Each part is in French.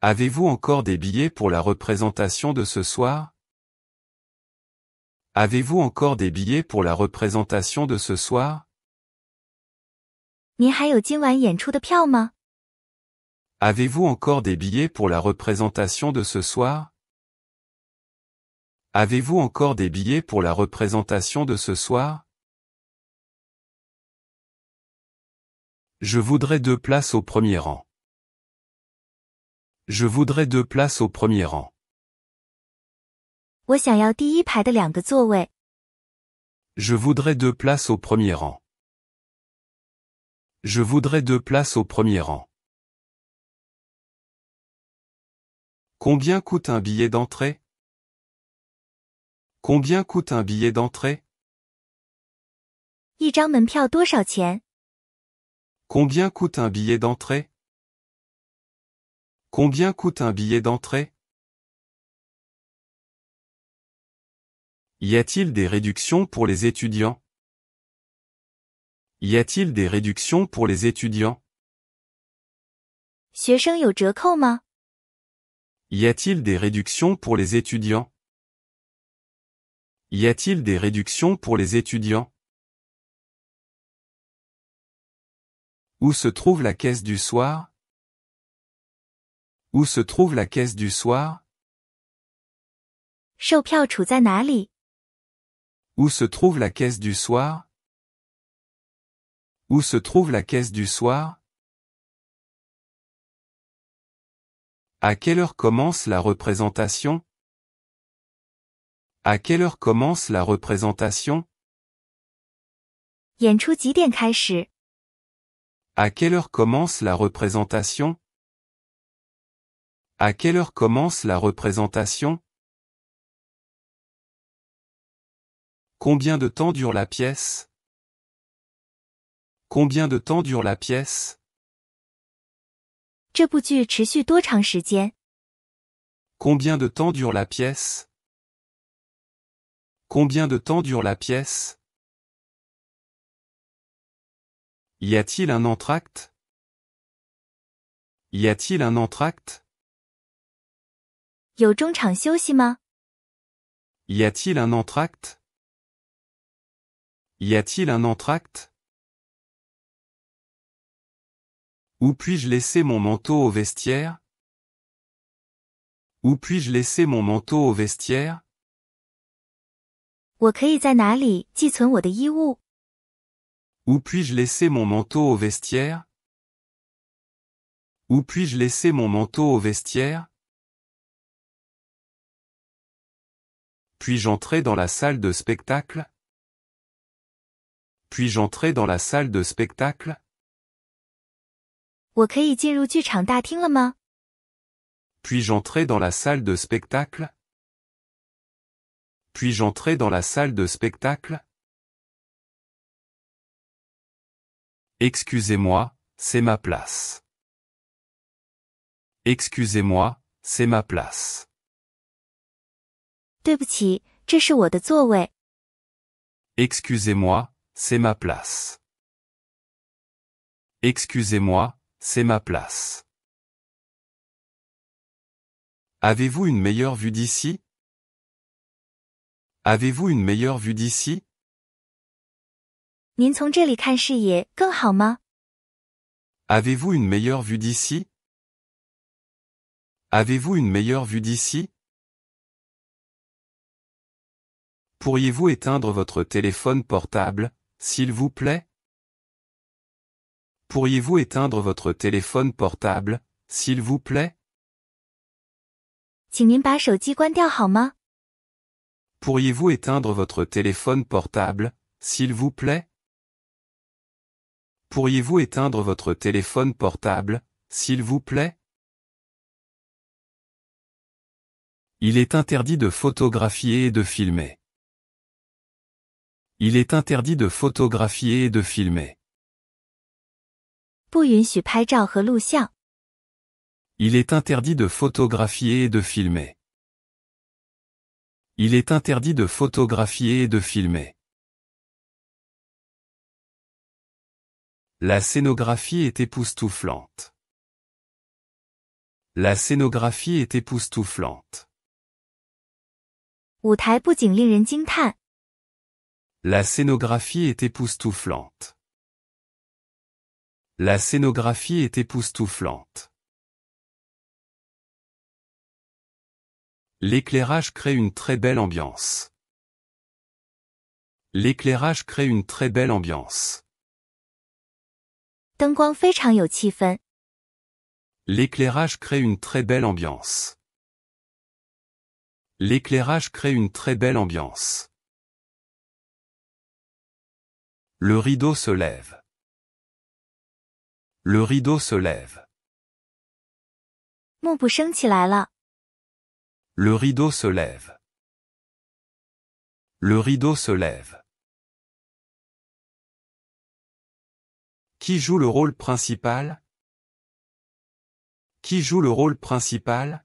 Avez-vous encore des billets pour la représentation de ce soir? Avez-vous encore des billets pour la représentation de ce soir? 您还有今晚演出的票吗？ Avez-vous encore des billets pour la représentation de ce soir? Avez-vous encore des billets pour la représentation de ce soir? Je voudrais 2 places au premier rang. Je voudrais 2 places au premier rang. 我想要第一排的2个座位。 Je voudrais 2 places au premier rang. Je voudrais 2 places au premier rang. Combien coûte un billet d'entrée? Combien coûte un billet d'entrée? 一张门票多少钱？ Combien coûte un billet d'entrée? Combien coûte un billet d'entrée? Y a-t-il des réductions pour les étudiants? Y a-t-il des réductions pour les étudiants? 学生有折扣吗？ Y a-t-il des réductions pour les étudiants? Y a-t-il des réductions pour les étudiants? Où se trouve la caisse du soir? Où se trouve la caisse du soir? 售票处在哪里？ Où se trouve la caisse du soir? Où se trouve la caisse du soir? À quelle heure commence la représentation? À quelle heure commence la représentation? 演出几点开始？ À quelle heure commence la représentation? À quelle heure commence la représentation? Combien de temps dure la pièce? Combien de temps dure la pièce? 这部剧持续多长时间？ Combien de temps dure la pièce? Combien de temps dure la pièce? Y a-t-il un entracte? Y a-t-il un entracte? 有中场休息吗？ Y a-t-il un entracte? Y a-t-il un entracte? Où puis-je laisser mon manteau au vestiaire? Où puis-je laisser mon manteau au vestiaire? 我可以在哪里寄存我的衣物？ Où puis-je laisser mon manteau au vestiaire? Où puis-je laisser mon manteau au vestiaire? Puis-je entrer dans la salle de spectacle? Puis-je entrer dans la salle de spectacle? 我可以进入剧场大厅了吗？ Puis-je entrer dans la salle de spectacle? Puis-je entrer dans la salle de spectacle? Excusez-moi, c'est ma place. Excusez-moi, c'est ma place. 对不起，这是我的座位。 Excusez-moi, c'est ma place. Excusez-moi, c'est ma place. Avez-vous une meilleure vue d'ici? Avez-vous une meilleure vue d'ici? 您从这里看视野更好吗？ Avez-vous une meilleure vue d'ici? Avez-vous une meilleure vue d'ici? Pourriez-vous éteindre votre téléphone portable, s'il vous plaît? Pourriez-vous éteindre votre téléphone portable, s'il vous plaît? 请您把手机关掉好吗？ Pourriez-vous éteindre votre téléphone portable, s'il vous plaît? Pourriez-vous éteindre votre téléphone portable, s'il vous plaît? Il est interdit de photographier et de filmer. Il est interdit de photographier et de filmer. 不允许拍照和录像。 Il est interdit de photographier et de filmer. Il est interdit de photographier et de filmer. La scénographie est époustouflante. La scénographie est époustouflante. 舞台布景令人惊叹。 La scénographie est époustouflante. La scénographie est époustouflante. L'éclairage crée une très belle ambiance. L'éclairage crée une très belle ambiance. 灯光非常有气氛。 L'éclairage crée une très belle ambiance. L'éclairage crée une très belle ambiance. Le rideau se lève. Le rideau se lève. 幕布升起来了。 Le rideau se lève. Le rideau se lève. Qui joue le rôle principal? Qui joue le rôle principal?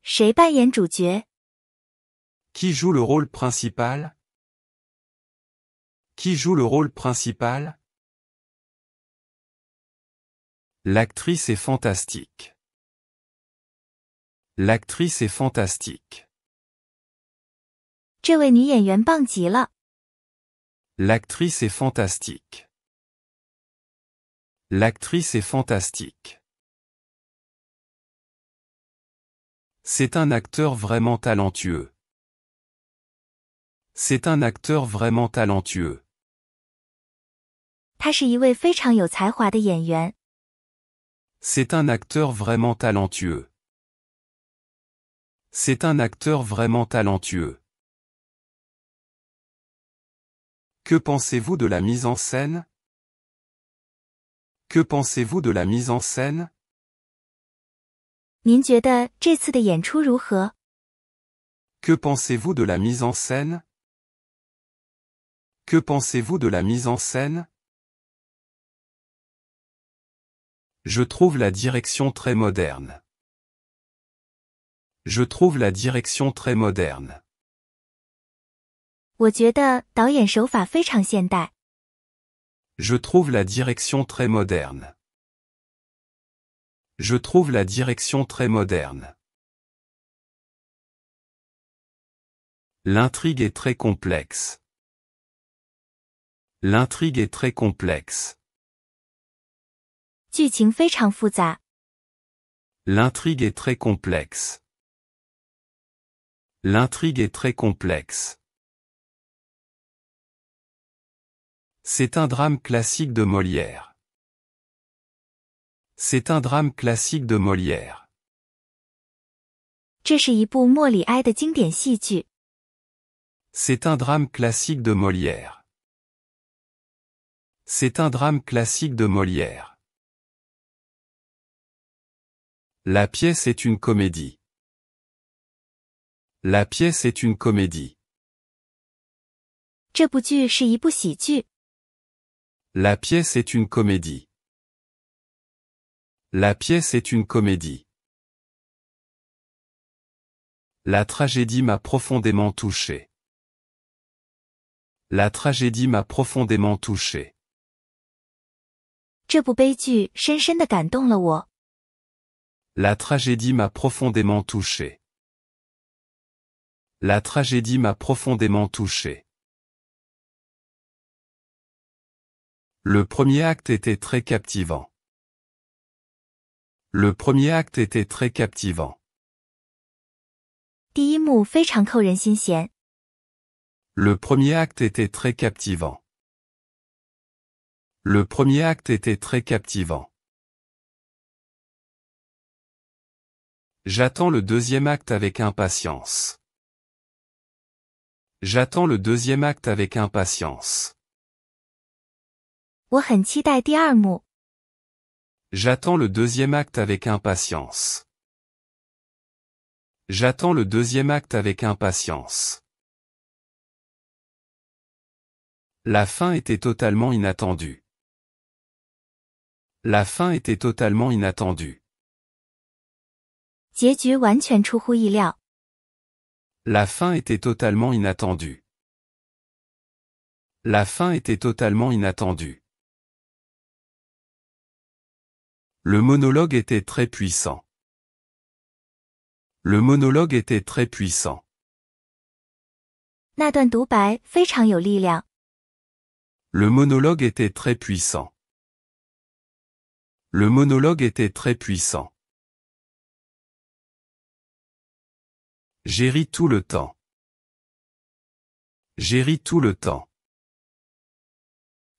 谁扮演主角？ Qui joue le rôle principal? Qui joue le rôle principal? L'actrice est fantastique. L'actrice est fantastique. 这位女演员棒极了。 L'actrice est fantastique. L'actrice est fantastique. C'est un acteur vraiment talentueux. C'est un acteur vraiment talentueux. 他是一位非常有才华的演员。 C'est un acteur vraiment talentueux. C'est un acteur vraiment talentueux. Que pensez-vous de la mise en scène? Que pensez-vous de la mise en scène? 您觉得这次的演出如何？ Que pensez-vous de la mise en scène? Que pensez-vous de la mise en scène? Je trouve la direction très moderne. Je trouve la direction très moderne. 我觉得导演手法非常现代。 Je trouve la direction très moderne. Je trouve la direction très moderne. L'intrigue est très complexe. L'intrigue est très complexe. 剧情非常复杂。 L'intrigue est très complexe. L'intrigue est très complexe. C'est un drame classique de Molière. C'est un drame classique de Molière. 这是一部莫里埃的经典戏剧。 C'est un drame classique de Molière. C'est un drame classique de Molière. La pièce est une comédie. La pièce est une comédie. 这部剧是一部喜剧。 La pièce est une comédie. La pièce est une comédie. La tragédie m'a profondément touché. La tragédie m'a profondément touché. 这部悲剧深深地感动了我。 La tragédie m'a profondément touché. La tragédie m'a profondément touché. Le premier acte était très captivant. Le premier acte était très captivant. 第一幕非常扣人心弦。 Le premier acte était très captivant. Le premier acte était très captivant. J'attends le deuxième acte avec impatience. J'attends le deuxième acte avec impatience. 我很期待第二幕。 J'attends le deuxième acte avec impatience. J'attends le deuxième acte avec impatience. La fin était totalement inattendue. La fin était totalement inattendue. 结局完全出乎意料。 La fin était totalement inattendue. La fin était totalement inattendue. Le monologue était très puissant. Le monologue était très puissant. 那段独白非常有力量。Le monologue était très puissant. Le monologue était très puissant. J'ai ri tout le temps. J'ai ri tout le temps.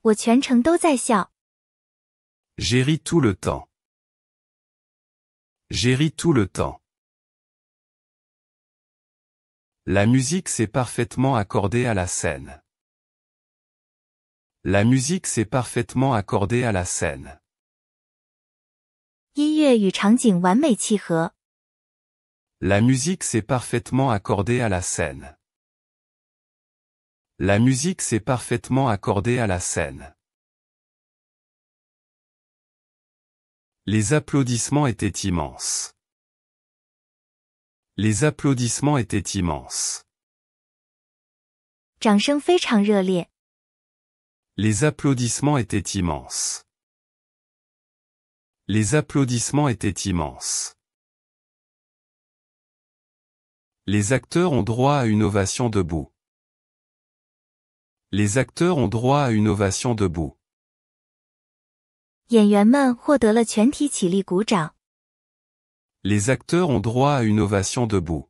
我全程都在笑。J'ai ri tout le temps. J'ai ri tout le temps. La musique s'est parfaitement accordée à la scène. La musique s'est parfaitement accordée à la scène. 音乐与场景完美契合。La musique s'est parfaitement accordée à la scène. La musique s'est parfaitement accordée à la scène. Les applaudissements étaient immenses. Les applaudissements étaient immenses. 掌声非常热烈。Les applaudissements étaient immenses. Les applaudissements étaient immenses. Les acteurs ont droit à une ovation debout. Les acteurs ont droit à une ovation debout. 演员们获得了全体起立鼓掌。Les acteurs ont droit à une ovation debout.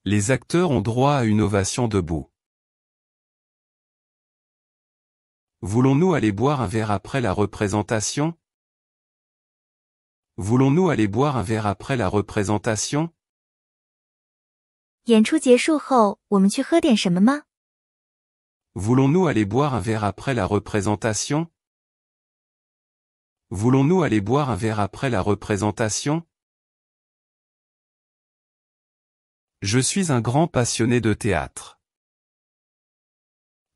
Les acteurs ont droit à une ovation debout. Voulons-nous aller boire un verre après la représentation? Voulons-nous aller boire un verre après la représentation? 演出结束后，我们去喝点什么吗？ Voulons-nous aller boire un verre après la représentation? Voulons-nous aller boire un verre après la représentation? Je suis un grand passionné de théâtre.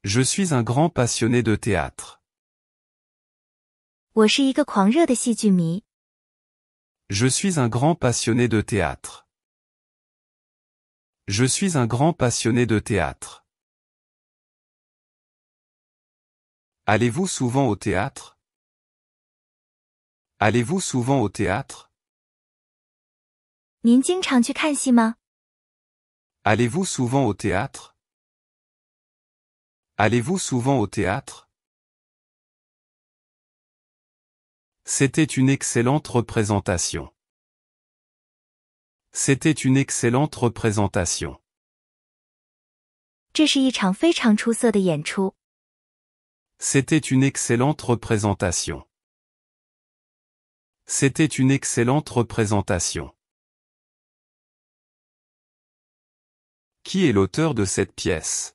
Je suis un grand passionné de théâtre. 我是一个狂热的戏剧迷。 Je suis un grand passionné de théâtre. Je suis un grand passionné de théâtre. Allez-vous souvent au théâtre? Allez-vous souvent au théâtre? 您经常去看戏吗？ Allez-vous souvent au théâtre? Allez-vous souvent au théâtre? C'était une excellente représentation. C'était une excellente représentation. 这是一场非常出色的演出。 C'était une excellente représentation. C'était une excellente représentation. Qui est l'auteur de cette pièce?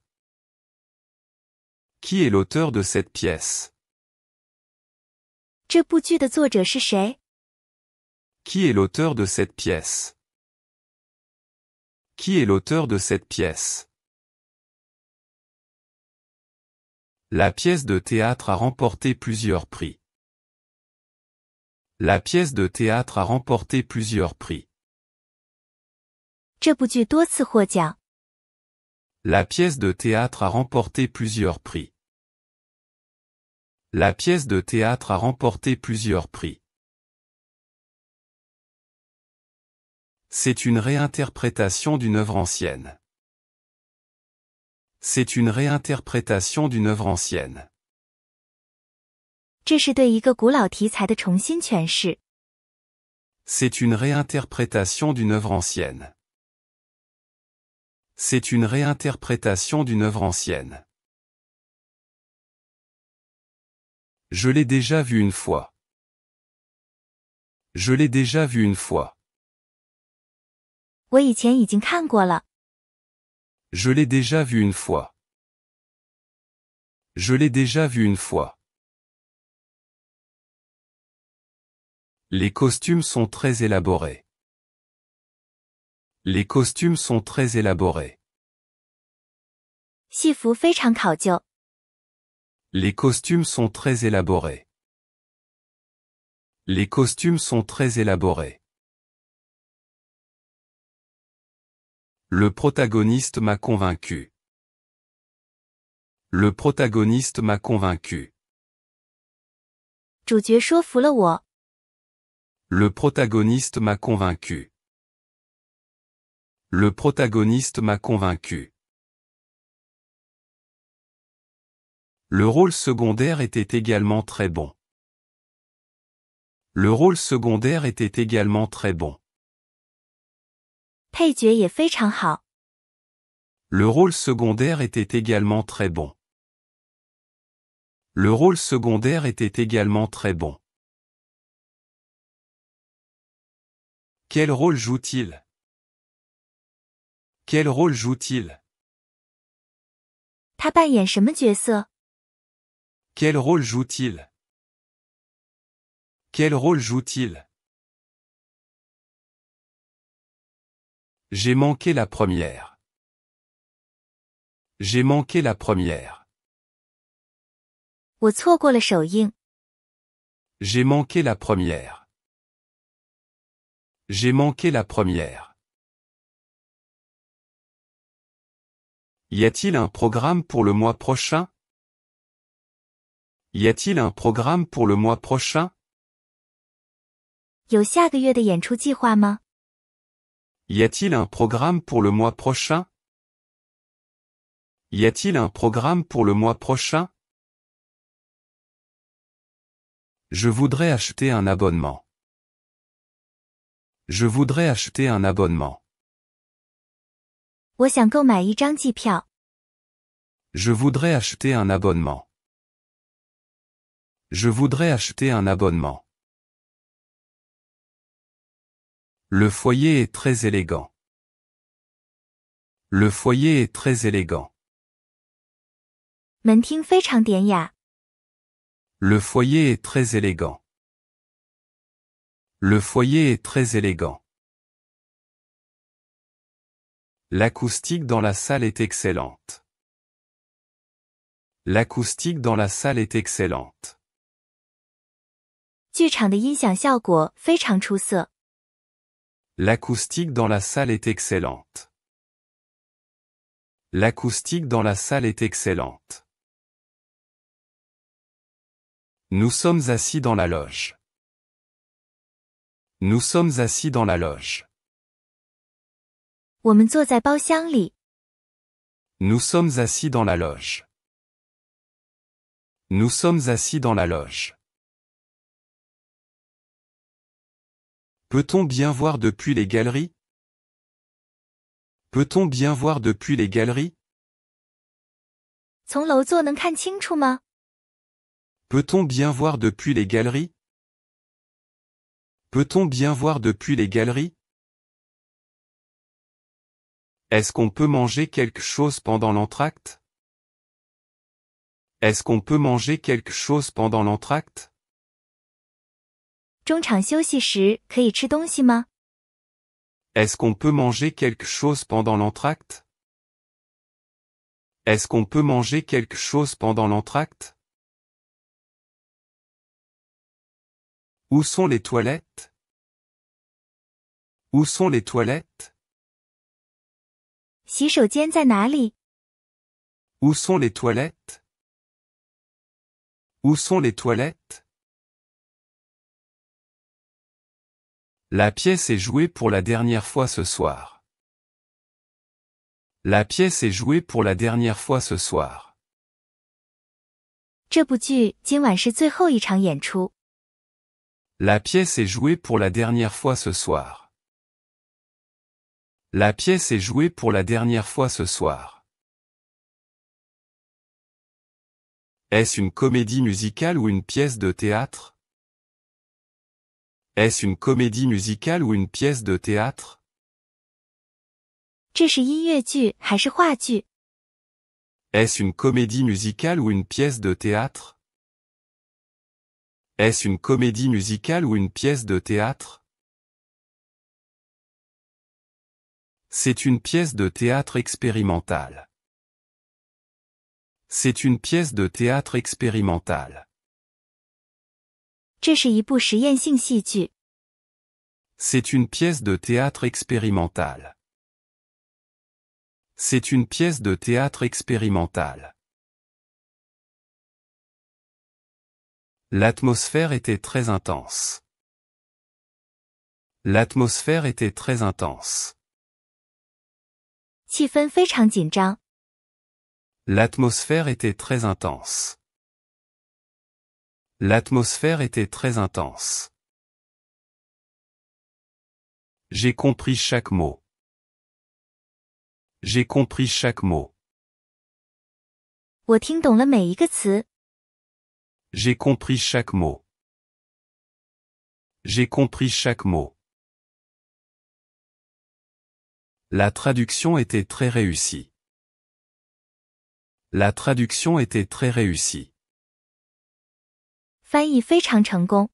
Qui est l'auteur de cette pièce? 这部剧的作者是谁？ Qui est l'auteur de cette pièce? Qui est l'auteur de cette pièce? La pièce de théâtre a remporté plusieurs prix. La pièce de théâtre a remporté plusieurs prix. 这部剧多次获奖。 La pièce de théâtre a remporté plusieurs prix. La pièce de théâtre a remporté plusieurs prix. C'est une réinterprétation d'une œuvre ancienne. C'est une réinterprétation d'une œuvre ancienne. 这是对一个古老题材的重新诠释。 C'est une réinterprétation d'une œuvre ancienne. C'est une réinterprétation d'une œuvre ancienne. Je l'ai déjà vu une fois. Je l'ai déjà vu une fois. 我以前已经看过了。 Je l'ai déjà vu une fois. Je l'ai déjà vu une fois. Les costumes sont très élaborés. Les costumes sont très élaborés. 戏服非常考究。 Les costumes sont très élaborés. Les costumes sont très élaborés. Le protagoniste m'a convaincu. Le protagoniste m'a convaincu. 主角说服了我。Le protagoniste m'a convaincu. Le protagoniste m'a convaincu. Le rôle secondaire était également très bon. Le rôle secondaire était également très bon. 配角也非常好。Le rôle secondaire était également très bon. Le rôle secondaire était également très bon. Quel rôle joue-t-il? Quel rôle joue-t-il? 他扮演什么角色？ Quel rôle joue-t-il? Quel rôle joue-t-il? J'ai manqué la première. J'ai manqué la première. 我错过了首映。 J'ai manqué la première. J'ai manqué la première. Y a-t-il un programme pour le mois prochain? Y a-t-il un programme pour le mois prochain? 有下个月的演出计划吗？ Y a-t-il un programme pour le mois prochain? Y a-t-il un programme pour le mois prochain? Je voudrais acheter un abonnement. Je voudrais acheter un abonnement. 我想购买一张季票。 Je voudrais acheter un abonnement. Je voudrais acheter un abonnement. Le foyer est très élégant. Le foyer est très élégant. 门厅非常典雅。 Le foyer est très élégant. Le foyer est très élégant. L'acoustique dans la salle est excellente. L'acoustique dans la salle est excellente. 剧场的音响效果非常出色。 L'acoustique dans la salle est excellente. L'acoustique dans la salle est excellente. Nous sommes assis dans la loge. Nous sommes assis dans la loge. 我们坐在包厢里。 Nous sommes assis dans la loge. Nous sommes assis dans la loge. Peut-on bien voir depuis les galeries? Peut-on bien voir depuis les galeries? 从楼座能看清楚吗？ Peut-on bien voir depuis les galeries? Peut-on bien voir depuis les galeries? Est-ce qu'on peut manger quelque chose pendant l'entracte? Est-ce qu'on peut manger quelque chose pendant l'entracte? 中场休息时可以吃东西吗？ Est-ce qu'on peut manger quelque chose pendant l'entracte? Est-ce qu'on peut manger quelque chose pendant l'entracte? Où sont les toilettes? Où sont les toilettes? 洗手间在哪里？ Où sont les toilettes? Où sont les toilettes? La pièce est jouée pour la dernière fois ce soir. La pièce est jouée pour la dernière fois ce soir. 这部剧今晚是最后一场演出。 La pièce est jouée pour la dernière fois ce soir. La pièce est jouée pour la dernière fois ce soir. Est-ce une comédie musicale ou une pièce de théâtre? Est-ce une comédie musicale ou une pièce de théâtre? 这是音乐剧还是话剧？ Est-ce une comédie musicale ou une pièce de théâtre? Est-ce une comédie musicale ou une pièce de théâtre? C'est une pièce de théâtre expérimentale. C'est une pièce de théâtre expérimentale. 这是一部实验性戏剧。 C'est une pièce de théâtre expérimentale. C'est une pièce de théâtre expérimentale. L'atmosphère était très intense. L'atmosphère était très intense. 气氛非常紧张。L'atmosphère était très intense. L'atmosphère était très intense. J'ai compris chaque mot. J'ai compris chaque mot. 我听懂了每一个词。J'ai compris chaque mot. J'ai compris chaque mot. La traduction était très réussie. La traduction était très réussie. 翻译非常成功。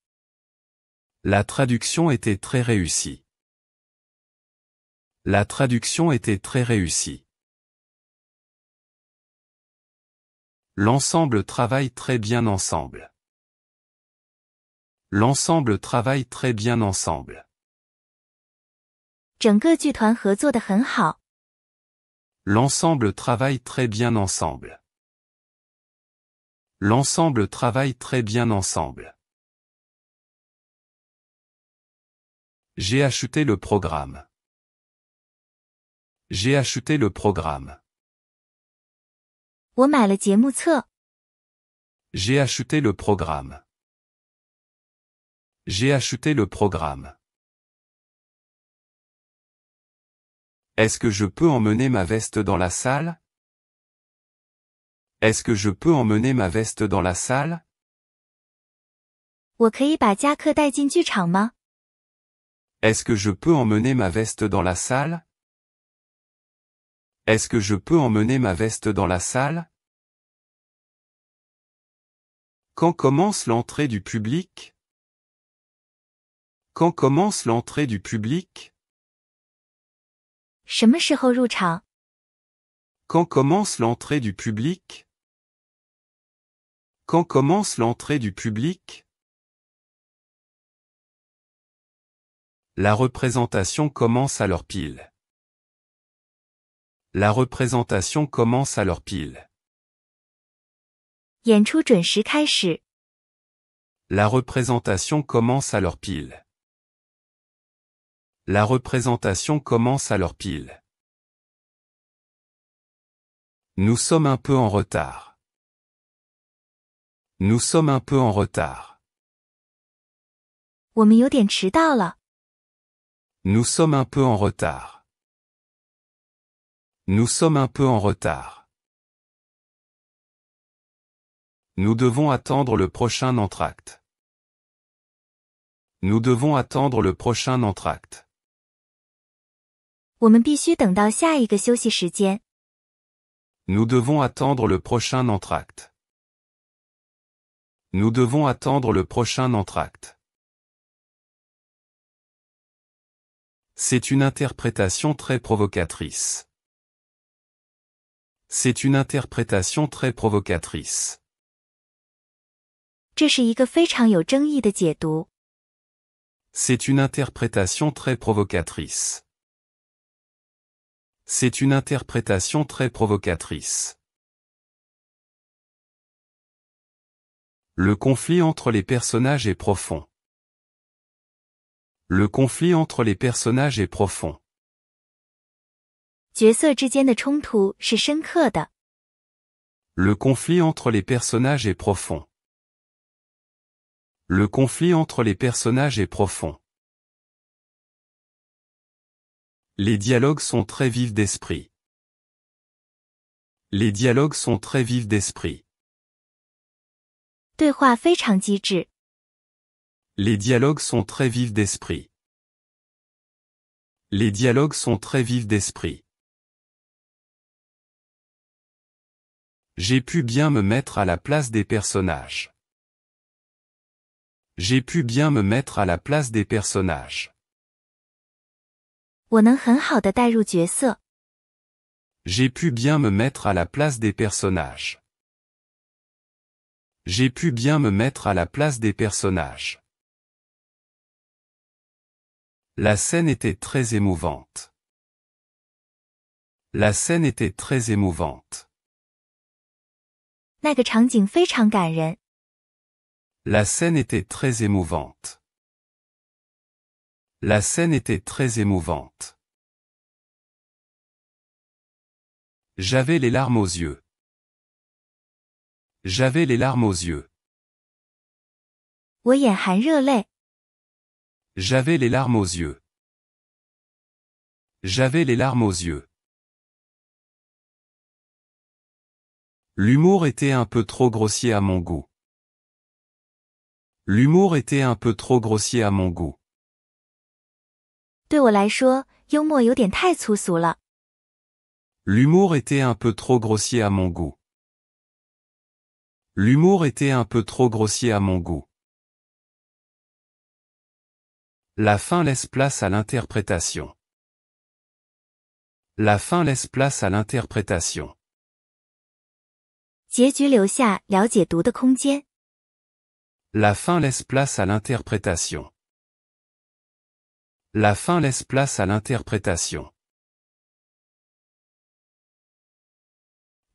La traduction était très réussie. La traduction était très réussie. L'ensemble travaille très bien ensemble. L'ensemble travaille très bien ensemble. 整个剧团合作得很好。L'ensemble travaille très bien ensemble. L'ensemble travaille très bien ensemble. J'ai acheté le programme. J'ai acheté le programme. 我买了节目册。J'ai acheté le programme. J'ai acheté le programme. Est-ce que je peux emmener ma veste dans la salle? Est-ce que je peux emmener ma veste dans la salle? 我可以把夹克带进剧场吗？ Est-ce que je peux emmener ma veste dans la salle? Est-ce que je peux emmener ma veste dans la salle? Quand commence l'entrée du public? Quand commence l'entrée du public? 什么时候入场？ Quand commence l'entrée du public? Quand commence l'entrée du public? La représentation commence à l'heure pile. La représentation commence à l'heure pile. 演出准时开始。 La représentation commence à l'heure pile. La représentation commence à l'heure pile. Nous sommes un peu en retard. Nous sommes un peu en retard. 我们有点迟到了。 Nous sommes un peu en retard. Nous sommes un peu en retard. Nous devons attendre le prochain entracte. Nous devons attendre le prochain entracte. 我们必须等到下一个休息时间。 Nous devons attendre le prochain entracte. Nous devons attendre le prochain entracte. C'est une interprétation très provocatrice. C'est une interprétation très provocatrice. 这是一个非常有争议的解读。 C'est une interprétation très provocatrice. C'est une interprétation très provocatrice. Le conflit entre les personnages est profond. Le conflit entre les personnages est profond. 角色之间的冲突是深刻的。 Le conflit entre les personnages est profond. Le conflit entre les personnages est profond. Les dialogues sont très vifs d'esprit. Les dialogues sont très vifs d'esprit. 对话非常机智。 Les dialogues sont très vifs d'esprit. Les dialogues sont très vifs d'esprit. J'ai pu bien me mettre à la place des personnages. J'ai pu bien me mettre à la place des personnages. 我能很好的带入角色。 J'ai pu bien me mettre à la place des personnages. J'ai pu bien me mettre à la place des personnages. La scène était très émouvante. La scène était très émouvante. 那个场景非常感人。La scène était très émouvante. La scène était très émouvante. J'avais les larmes aux yeux. J'avais les larmes aux yeux. 我眼含热泪。 J'avais les larmes aux yeux. J'avais les larmes aux yeux. L'humour était un peu trop grossier à mon goût. L'humour était un peu trop grossier à mon goût. 对我来说，幽默有点太粗俗了。 L'humour était un peu trop grossier à mon goût. L'humour était un peu trop grossier à mon goût. La fin laisse place à l'interprétation. La fin laisse place à l'interprétation. 结局留下了解读的空间。 La fin laisse place à l'interprétation. La fin laisse place à l'interprétation.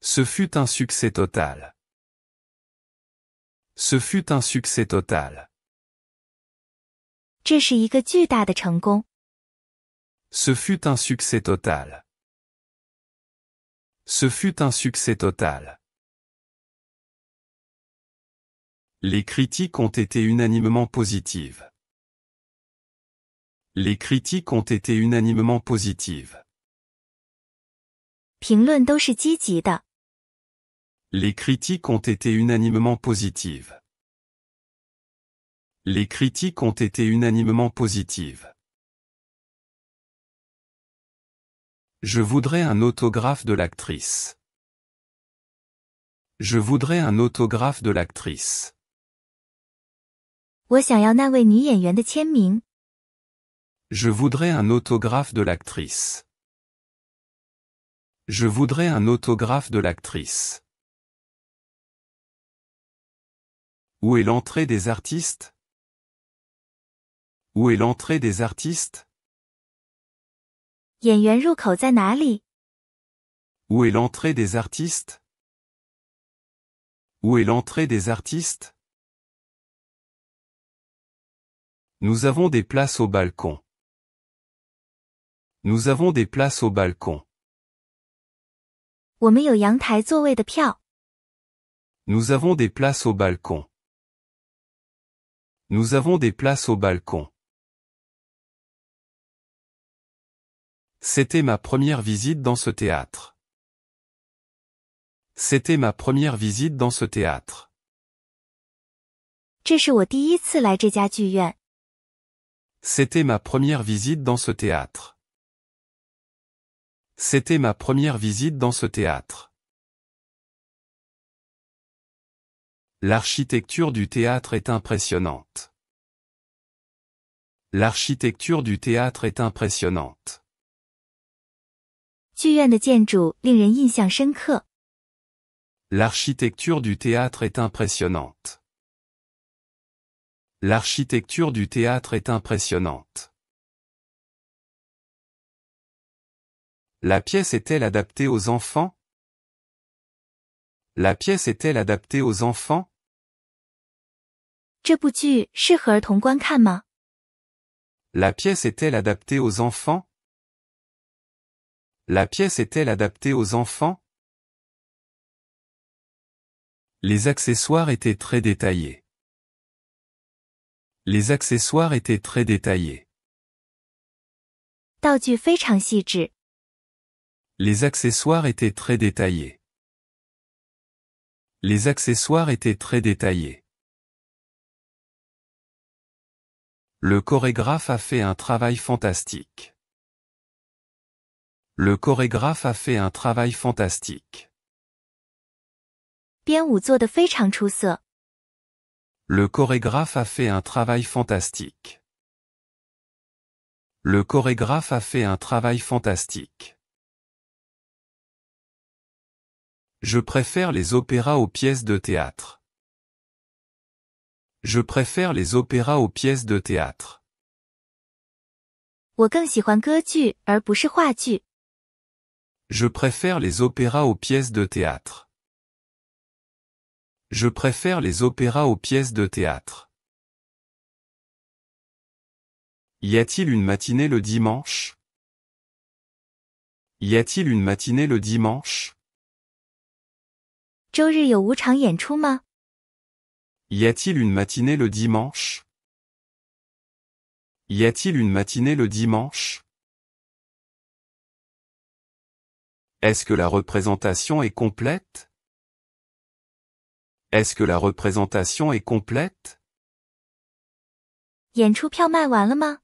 Ce fut un succès total. Ce fut un succès total. 这是一个巨大的成功。 Ce fut un succès total. Ce fut un succès total. Les critiques ont été unanimement positives. Les critiques ont été unanimement positives. 评论都是积极的。 Les critiques ont été unanimement positives. Les critiques ont été unanimement positives. Je voudrais un autographe de l'actrice. Je voudrais un autographe de l'actrice. 我想要那位女演员的签名。 Je voudrais un autographe de l'actrice. Je voudrais un autographe de l'actrice. Où est l'entrée des artistes? Où est l'entrée des artistes? 演员入口在哪里？ Où est l'entrée des artistes? Où est l'entrée des artistes? Nous avons des places au balcon. Nous avons des places au balcon. 我们有阳台座位的票。 Nous avons des places au balcon. Nous avons des places au balcon. C'était ma première visite dans ce théâtre. C'était ma première visite dans ce théâtre. 这是我第一次来这家剧院。 C'était ma première visite dans ce théâtre. C'était ma première visite dans ce théâtre. L'architecture du théâtre est impressionnante. L'architecture du théâtre est impressionnante. 剧院的建筑令人印象深刻。 L'architecture du théâtre est impressionnante. L'architecture du théâtre est impressionnante. La pièce est-elle adaptée aux enfants? La pièce est-elle adaptée aux enfants? 这部剧适合儿童观看吗？ La pièce est-elle adaptée aux enfants? La pièce est-elle adaptée aux enfants? Les accessoires étaient très détaillés. Les accessoires étaient très détaillés. 道具非常细致。 Les accessoires étaient très détaillés. Les accessoires étaient très détaillés. Le chorégraphe a fait un travail fantastique. Le chorégraphe a fait un travail fantastique. 编舞做得非常出色。 Le chorégraphe a fait un travail fantastique. Le chorégraphe a fait un travail fantastique. Je préfère les opéras aux pièces de théâtre. Je préfère les opéras aux pièces de théâtre. 我更喜欢歌剧而不是话剧。 Je préfère les opéras aux pièces de théâtre. Je préfère les opéras aux pièces de théâtre. Y a-t-il une matinée le dimanche? Y a-t-il une matinée le dimanche? 周日有舞场演出吗？ Y a-t-il une matinée le dimanche? Y a-t-il une matinée le dimanche? Est-ce que la représentation est complète? Est-ce que la représentation est complète? 演出票卖完了吗？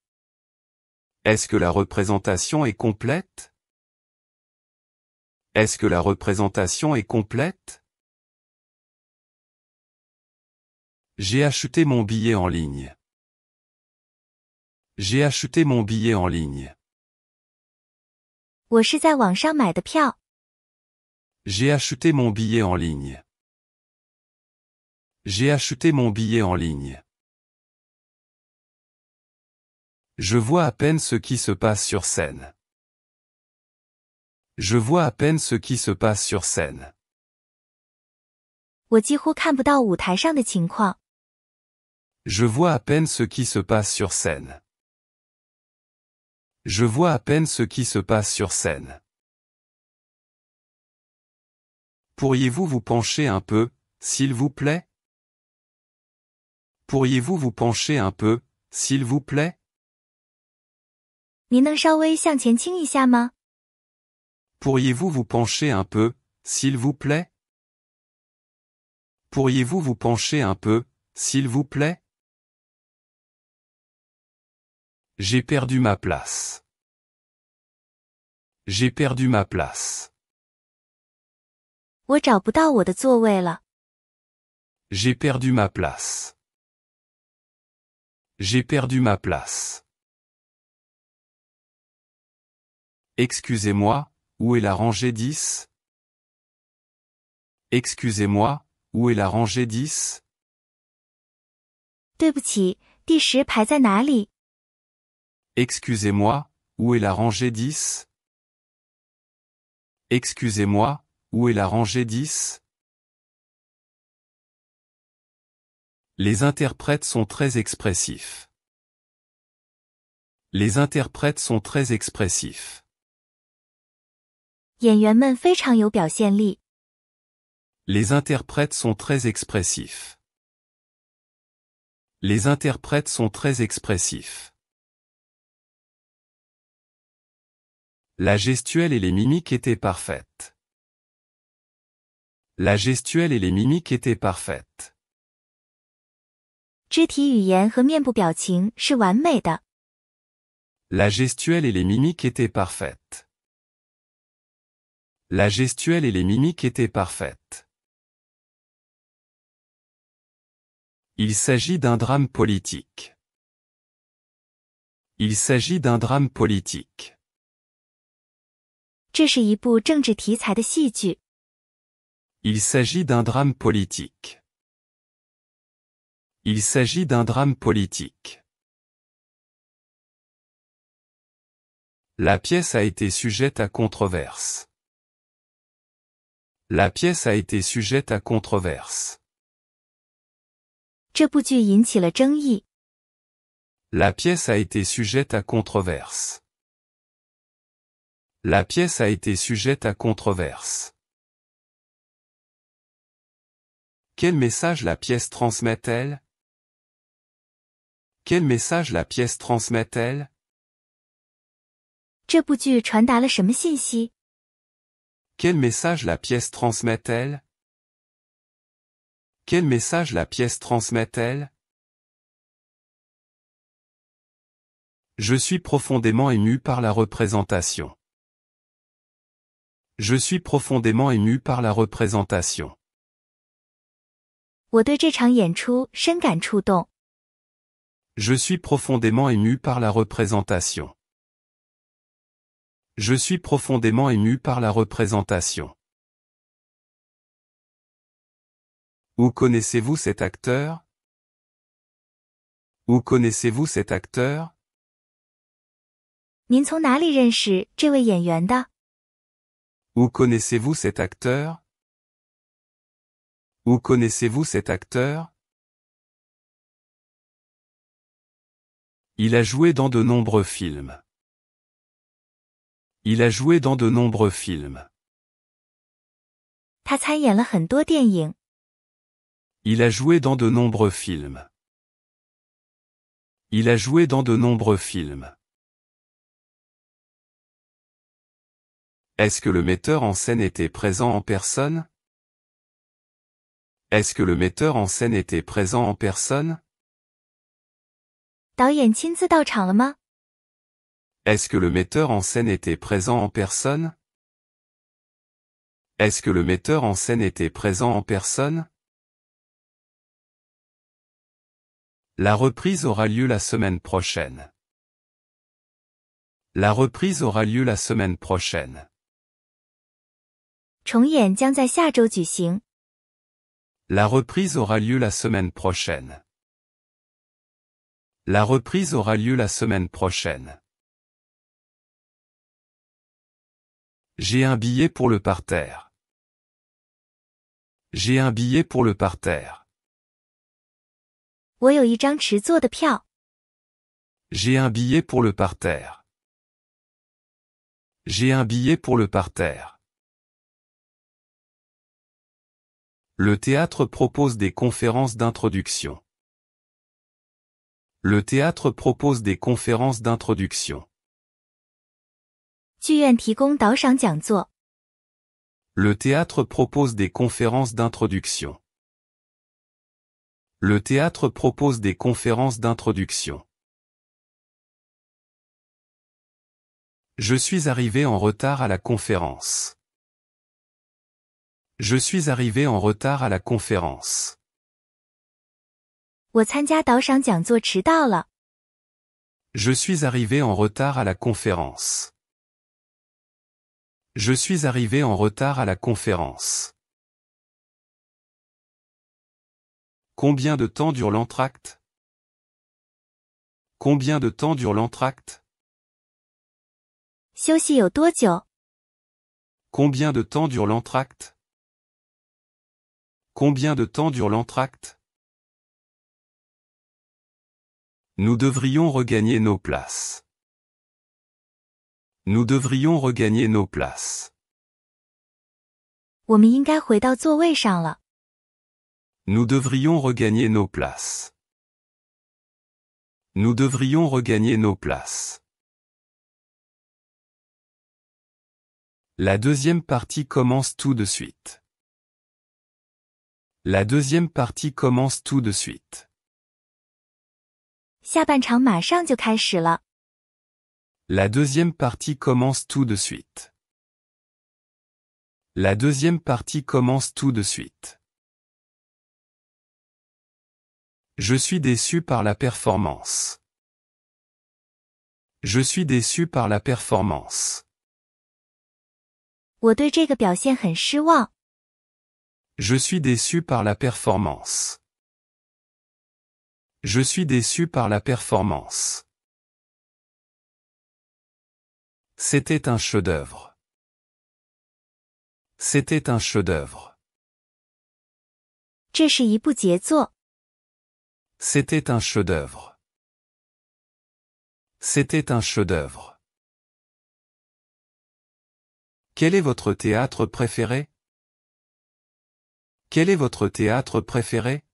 Est-ce que la représentation est complète? Est-ce que la représentation est complète? J'ai acheté mon billet en ligne. J'ai acheté mon billet en ligne. 我是在网上买的票。 J'ai acheté mon billet en ligne. J'ai acheté mon billet en ligne. Je vois à peine ce qui se passe sur scène. Je vois à peine ce qui se passe sur scène. 我几乎看不到舞台上的情况。 Je vois à peine ce qui se passe sur scène. Je vois à peine ce qui se passe sur scène. Pourriez-vous vous pencher un peu, s'il vous plaît? Pourriez-vous vous pencher un peu, s'il vous plaît? 您能稍微向前倾一下吗？ Pourriez-vous vous pencher un peu, s'il vous plaît? Pourriez-vous vous pencher un peu, s'il vous plaît? J'ai perdu ma place. J'ai perdu ma place. 我找不到我的座位了。 J'ai perdu ma place. J'ai perdu ma place. Excusez-moi, où est la rangée 10? Excusez-moi, où est la rangée 10? 对不起，第10排在哪里？ Excusez-moi, où est la rangée 10? Excusez-moi, où est la rangée 10? Les interprètes sont très expressifs. Les interprètes sont très expressifs. 演员们非常有表现力。 Les interprètes sont très expressifs. Les interprètes sont très expressifs. La gestuelle et les mimiques étaient parfaites. La gestuelle et les mimiques étaient parfaites. 肢体语言和面部表情是完美的。 La gestuelle et les mimiques étaient parfaites. La gestuelle et les mimiques étaient parfaites. Il s'agit d'un drame politique. Il s'agit d'un drame politique. 这是一部政治题材的戏剧。 Il s'agit d'un drame politique. Il s'agit d'un drame politique. La pièce a été sujette à controverse. La pièce a été sujette à controverse. 这部剧引起了争议。 La pièce a été sujette à controverse. La pièce a été sujette à controverse. Quel message la pièce transmet-elle? Quel message la pièce transmet-elle? 这部剧传达了什么信息？ Quel message la pièce transmet-elle? Quel message la pièce transmet-elle? Je suis profondément ému par la représentation. Je suis profondément ému par la représentation. 我对这场演出深感触动。 Je suis profondément ému par la représentation. Je suis profondément ému par la représentation. Où connaissez-vous cet acteur? Où connaissez-vous cet acteur? 您从哪里认识这位演员的？ Où connaissez-vous cet acteur? Où connaissez-vous cet acteur? Il a joué dans de nombreux films. Il a joué dans de nombreux films. 他参演了很多电影。Il a joué dans de nombreux films. Il a joué dans de nombreux films. Est-ce que le metteur en scène était présent en personne? Est-ce que le metteur en scène était présent en personne? 导演亲自到场了吗？ Est-ce que le metteur en scène était présent en personne? Est-ce que le metteur en scène était présent en personne? La reprise aura lieu la semaine prochaine. La reprise aura lieu la semaine prochaine. 重演将在下周举行。La reprise aura lieu la semaine prochaine. La reprise aura lieu la semaine prochaine. J'ai un billet pour le parterre. J'ai un billet pour le parterre. 我有一张池座的票。J'ai un billet pour le parterre. J'ai un billet pour le parterre. Le théâtre propose des conférences d'introduction. Le théâtre propose des conférences d'introduction. 剧院提供导赏讲座。Le théâtre propose des conférences d'introduction. Le théâtre propose des conférences d'introduction. Je suis arrivé en retard à la conférence. Je suis arrivé en retard à la conférence. 我参加导赏讲座迟到了。Je suis arrivé en retard à la conférence. Je suis arrivé en retard à la conférence. Combien de temps dure l'entracte? Combien de temps dure l'entracte? 休息有多久？ Combien de temps dure l'entracte? Combien de temps dure l'entracte? Nous devrions regagner nos places. Nous devrions regagner nos places. 我们应该回到座位上了。Nous devrions regagner nos places. Nous devrions regagner nos places. La deuxième partie commence tout de suite. La deuxième partie commence tout de suite. 下半场马上就开始了。La deuxième partie commence tout de suite. La deuxième partie commence tout de suite. Je suis déçu par la performance. Je suis déçu par la performance. 我对这个表现很失望。Je suis déçu par la performance. Je suis déçu par la performance. C'était un chef-d'œuvre. C'était un chef-d'œuvre. 这是一部杰作。C'était un chef-d'œuvre. C'était un chef-d'œuvre. Quel est votre théâtre préféré? Quel est votre théâtre préféré?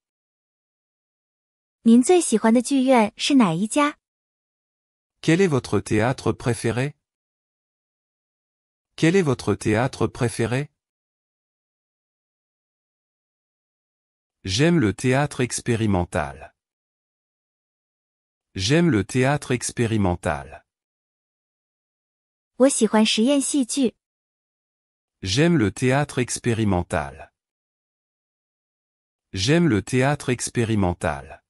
您最喜欢的剧院是哪一家？ Quel est votre théâtre préféré? Quel est votre théâtre préféré? J'aime le théâtre expérimental. J'aime le théâtre expérimental. 我喜欢实验戏剧。 J'aime le théâtre expérimental. J'aime le théâtre expérimental.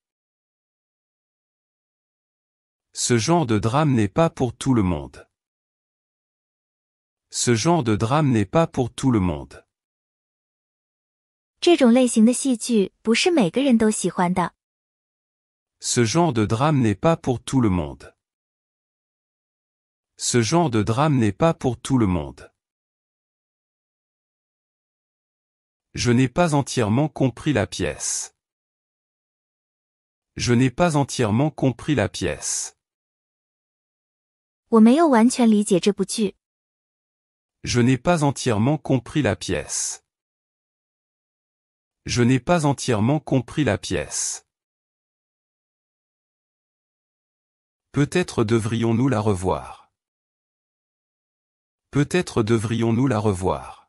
Ce genre de drame n'est pas pour tout le monde. Ce genre de drame n'est pas pour tout le monde. 这种类型的戏剧不是每个人都喜欢的。 Ce genre de drame n'est pas pour tout le monde. Ce genre de drame n'est pas pour tout le monde. Je n'ai pas entièrement compris la pièce. Je n'ai pas entièrement compris la pièce. 我没有完全理解这部剧。Je n'ai pas entièrement compris la pièce. Je n'ai pas entièrement compris la pièce. Peut-être devrions-nous la revoir. Peut-être devrions-nous la revoir.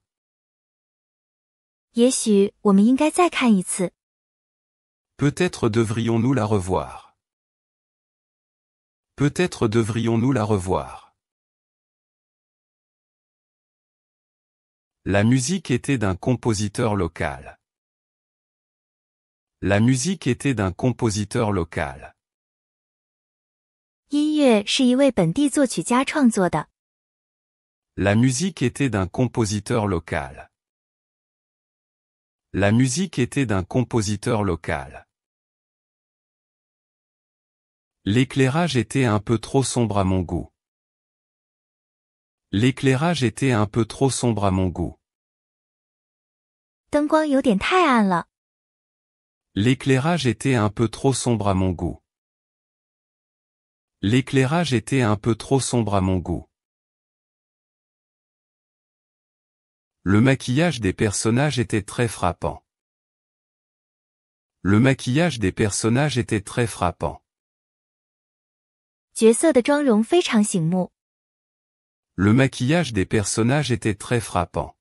也许我们应该再看一次。Peut-être devrions-nous la revoir. Peut-être devrions-nous la revoir. La musique était d'un compositeur local. La musique était d'un compositeur local. 音乐是一位本地作曲家创作的。La musique était d'un compositeur local. La musique était d'un compositeur local. L'éclairage était un peu trop sombre à mon goût. L'éclairage était un peu trop sombre à mon goût. 灯光有点太暗了。L'éclairage était un peu trop sombre à mon goût. L'éclairage était un peu trop sombre à mon goût. Le maquillage des personnages était très frappant. Le maquillage des personnages était très frappant. 角色的妆容非常醒目。Le maquillage des personnages était très frappant.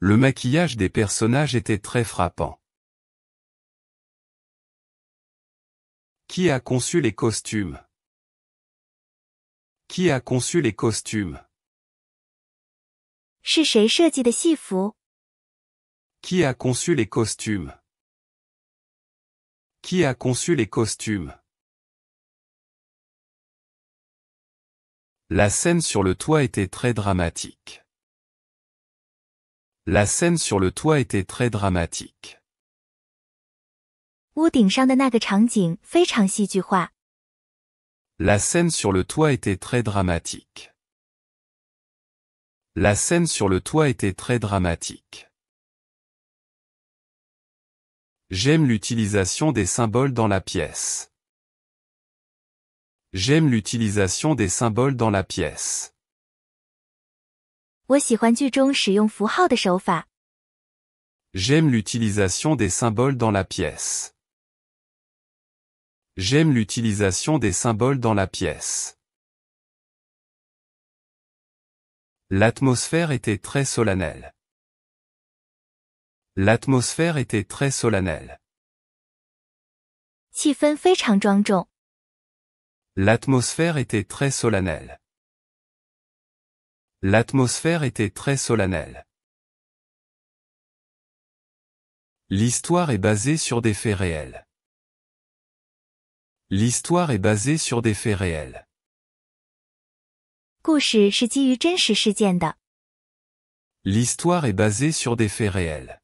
Le maquillage des personnages était très frappant. Qui a conçu les costumes? Qui a conçu les costumes? 是谁设计的戏服？ Qui a conçu les costumes? Qui a conçu les costumes? La scène sur le toit était très dramatique. La scène sur le toit était très dramatique. 屋顶上的那个场景非常戏剧化。La scène sur le toit était très dramatique. La scène sur le toit était très dramatique. J'aime l'utilisation des symboles dans la pièce. J'aime l'utilisation des symboles dans la pièce. 我喜欢剧中使用符号的手法。 J'aime l'utilisation des symboles dans la pièce. J'aime l'utilisation des symboles dans la pièce. L'atmosphère était très solennelle. L'atmosphère était très solennelle. 气氛非常庄重。 L'atmosphère était très solennelle. L'atmosphère était très solennelle. L'histoire est basée sur des faits réels. L'histoire est basée sur des faits réels. 故事是基于真实事件的。 L'histoire est basée sur des faits réels.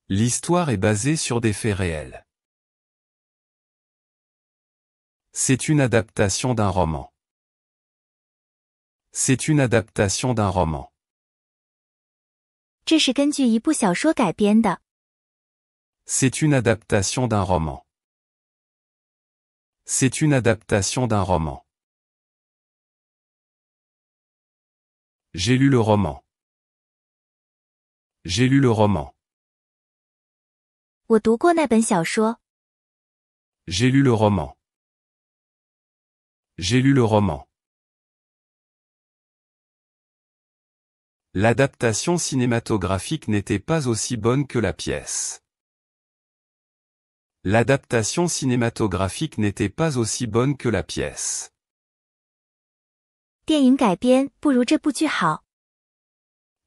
L'histoire est basée sur des faits réels. C'est une adaptation d'un roman. C'est une adaptation d'un roman. 这是根据一部小说改编的。 C'est une adaptation d'un roman. C'est une adaptation d'un roman. J'ai lu le roman. J'ai lu le roman. 我读过那本小说。 J'ai lu le roman. J'ai lu le roman. L'adaptation cinématographique n'était pas aussi bonne que la pièce. L'adaptation cinématographique n'était pas aussi bonne que la pièce. 电影改编不如这部剧好。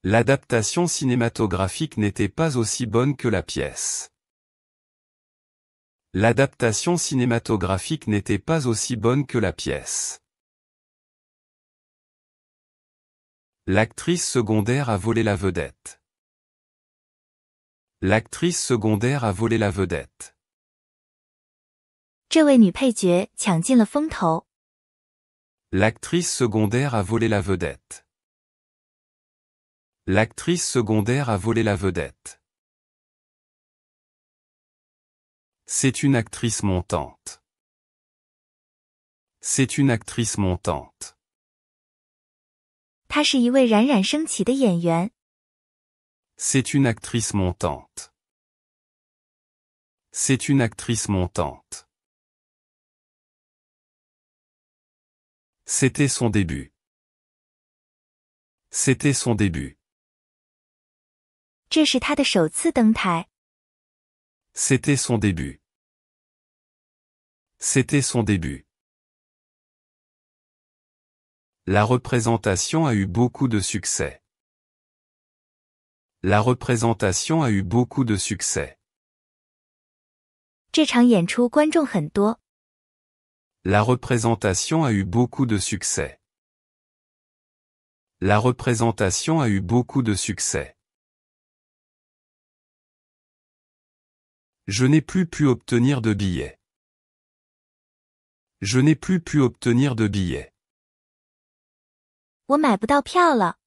L'adaptation cinématographique n'était pas aussi bonne que la pièce. L'adaptation cinématographique n'était pas aussi bonne que la pièce. L'actrice secondaire a volé la vedette. L'actrice secondaire a volé la vedette. 这位女配角抢尽了风头。 L'actrice secondaire a volé la vedette. L'actrice secondaire a volé la vedette. C'est une actrice montante. C'est une actrice montante. 她是一位冉冉升起的演员。C'est une actrice montante. C'est une actrice montante. C'était son début. C'était son début. 这是她的首次登台。C'était son début. C'était son début. La représentation a eu beaucoup de succès. La représentation a eu beaucoup de succès. 这场演出观众很多。La représentation a eu beaucoup de succès. La représentation a eu beaucoup de succès. Je n'ai plus pu obtenir de billets. Je n'ai plus pu obtenir de billets. 我买不到票了。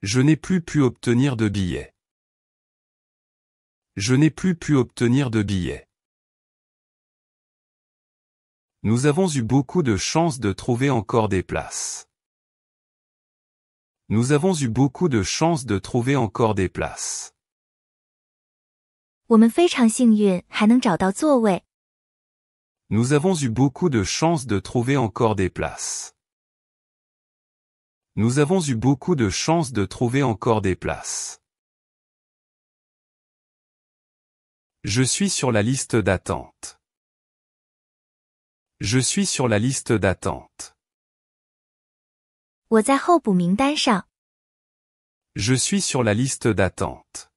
Je n'ai plus pu obtenir de billets. Je n'ai plus pu obtenir de billets. Nous avons eu beaucoup de chance de trouver encore des places. Nous avons eu beaucoup de chance de trouver encore des places. 我们非常幸运还能找到座位。Nous avons eu beaucoup de chance de trouver encore des places. Nous avons eu beaucoup de chance de trouver encore des places. Je suis sur la liste d'attente. Je suis sur la liste d'attente. 我在候补名单上。Je suis sur la liste d'attente.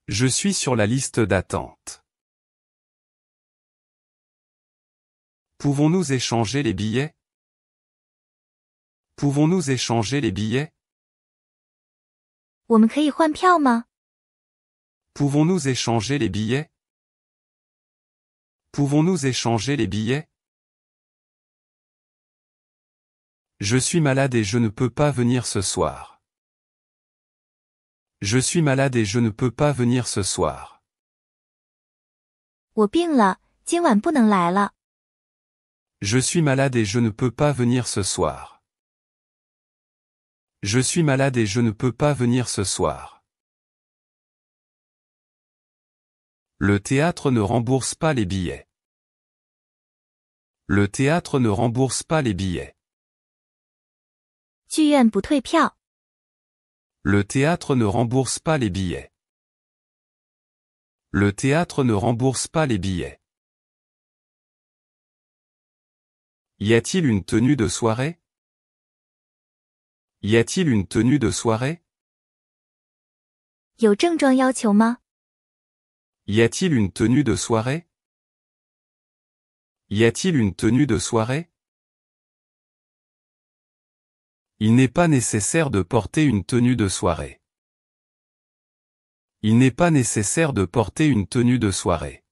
Je suis sur la liste d'attente. Pouvons-nous échanger les billets? Pouvons-nous échanger les billets? 我们可以换票吗？ Pouvons-nous échanger les billets? Pouvons-nous échanger les billets? Je suis malade et je ne peux pas venir ce soir. Je suis malade et je ne peux pas venir ce soir. 我病了，今晚不能来了。Je suis malade et je ne peux pas venir ce soir. Je suis malade et je ne peux pas venir ce soir. Le théâtre ne rembourse pas les billets. Le théâtre ne rembourse pas les billets. 剧院不退票。Le théâtre ne rembourse pas les billets. Le théâtre ne rembourse pas les billets. Y a-t-il une tenue de soirée? Y a-t-il une tenue de soirée? 有正装要求吗？ Y a-t-il une tenue de soirée? Y a-t-il une tenue de soirée? Il n'est pas nécessaire de porter une tenue de soirée. Il n'est pas nécessaire de porter une tenue de soirée.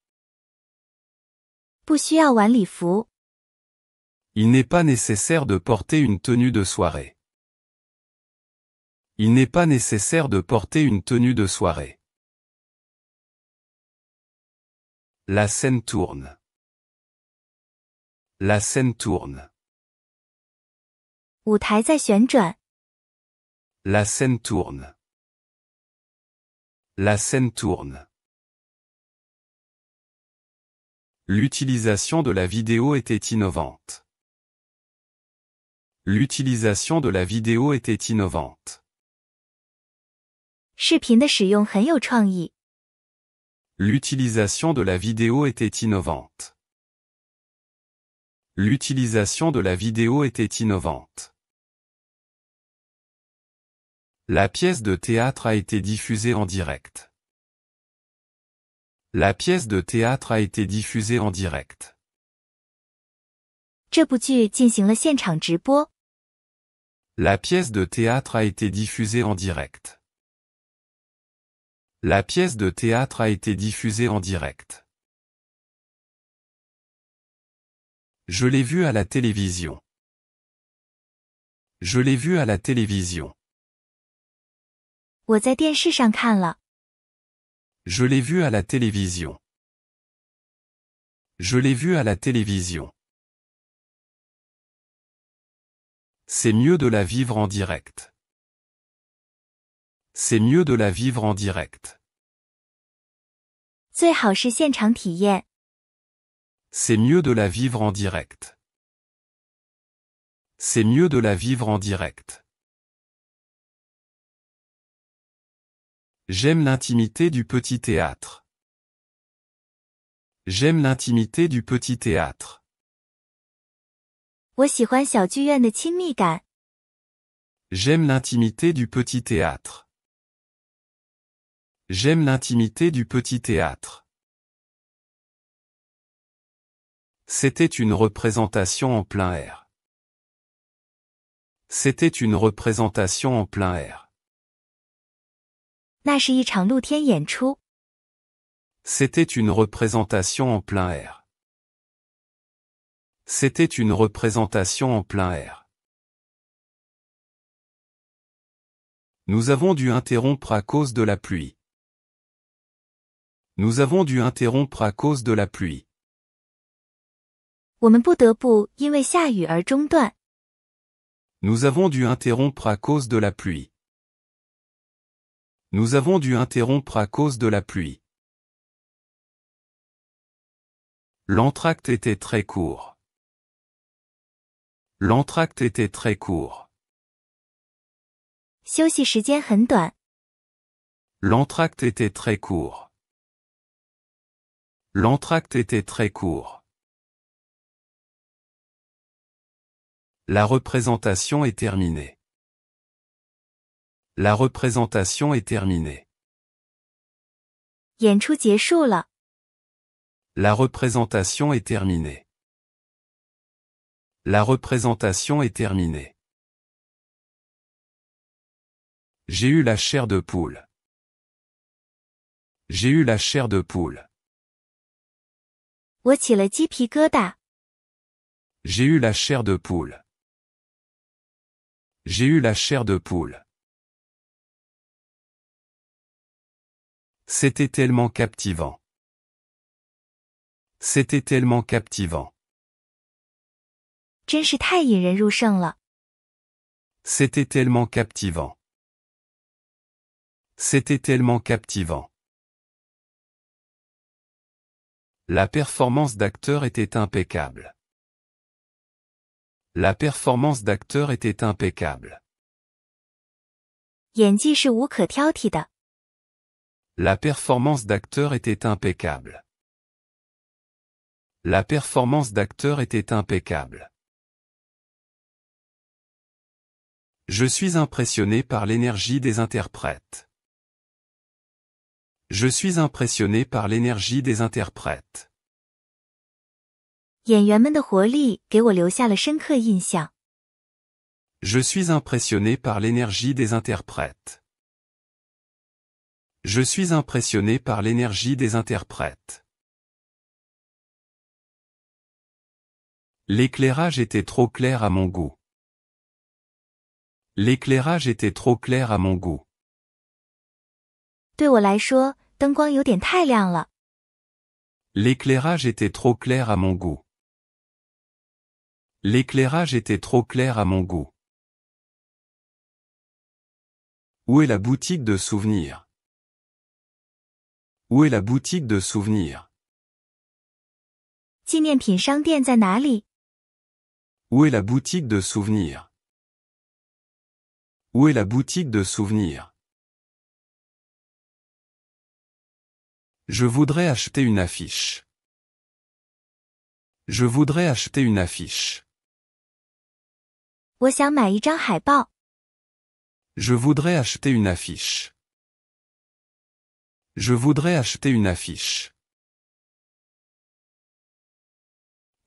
不需要晚礼服。 Il n'est pas nécessaire de porter une tenue de soirée. Il n'est pas nécessaire de porter une tenue de soirée. La scène tourne. La scène tourne. 舞台在旋转。 La scène tourne. La scène tourne. L'utilisation de la vidéo était innovante. L'utilisation de la vidéo était innovante. 视频的使用很有创意。 L'utilisation de la vidéo était innovante. L'utilisation de la vidéo était innovante. La pièce de théâtre a été diffusée en direct. La pièce de théâtre a été diffusée en direct. 这部剧进行了现场直播。 La pièce de théâtre a été diffusée en direct. La pièce de théâtre a été diffusée en direct. Je l'ai vue à la télévision. Je l'ai vue à la télévision. 我在电视上看了。Je l'ai vu à la télévision. Je l'ai vu à la télévision. C'est mieux de la vivre en direct. C'est mieux de la vivre en direct. 最好是现场体验。C'est mieux de la vivre en direct. C'est mieux de la vivre en direct. J'aime l'intimité du petit théâtre. J'aime l'intimité du petit théâtre. 我喜欢小剧院的亲密感。J'aime l'intimité du petit théâtre. J'aime l'intimité du petit théâtre. C'était une représentation en plein air. C'était une représentation en plein air. 那是一场露天演出。C'était une représentation en plein air. C'était une représentation en plein air. Nous avons dû interrompre à cause de la pluie. Nous avons dû interrompre à cause de la pluie. 我们不得不因为下雨而中断。Nous avons dû interrompre à cause de la pluie. Nous avons dû interrompre à cause de la pluie. L'entracte était très court. L'entracte était très court. 休息时间很短。L'entracte était très court. L'entracte était très court. La représentation est terminée. La représentation est terminée. 演出结束了。La représentation est terminée. La représentation est terminée. J'ai eu la chair de poule. J'ai eu la chair de poule. 我起了鸡皮疙瘩。J'ai eu la chair de poule. J'ai eu la chair de poule. C'était tellement captivant. C'était tellement captivant. 真是太引人入胜了。C'était tellement captivant. C'était tellement captivant. La performance d'acteur était impeccable. La performance d'acteur était impeccable. 演技是无可挑剔的。La performance d'acteur était impeccable. La performance d'acteur était impeccable. Je suis impressionné par l'énergie des interprètes. Je suis impressionné par l'énergie des interprètes. 演员们的活力给我留下了深刻印象。Je suis impressionné par l'énergie des interprètes. Je suis impressionné par l'énergie des interprètes. L'éclairage était trop clair à mon goût. L'éclairage était trop clair à mon goût. 对我来说，灯光有点太亮了。L'éclairage était trop clair à mon goût. L'éclairage était trop clair à mon goût. Où est la boutique de souvenirs? Où est la boutique de souvenirs? 纪念品商店在哪里？ Où est la boutique de souvenirs? Où est la boutique de souvenirs? Je voudrais acheter une affiche. Je voudrais acheter une affiche. 我想买一张海报。Je voudrais acheter une affiche. Je voudrais acheter une affiche.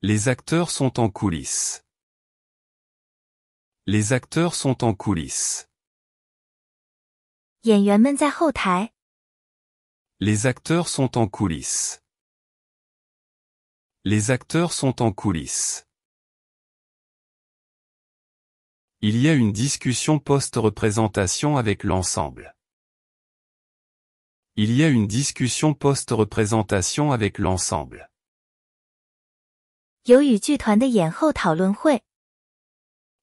Les acteurs sont en coulisses. Les acteurs sont en coulisses. 演员们在后台。Les acteurs sont en coulisses. Les acteurs sont en coulisses. Il y a une discussion post-représentation avec l'ensemble. Il y a une discussion post-représentation avec l'ensemble. 有与剧团的演后讨论会。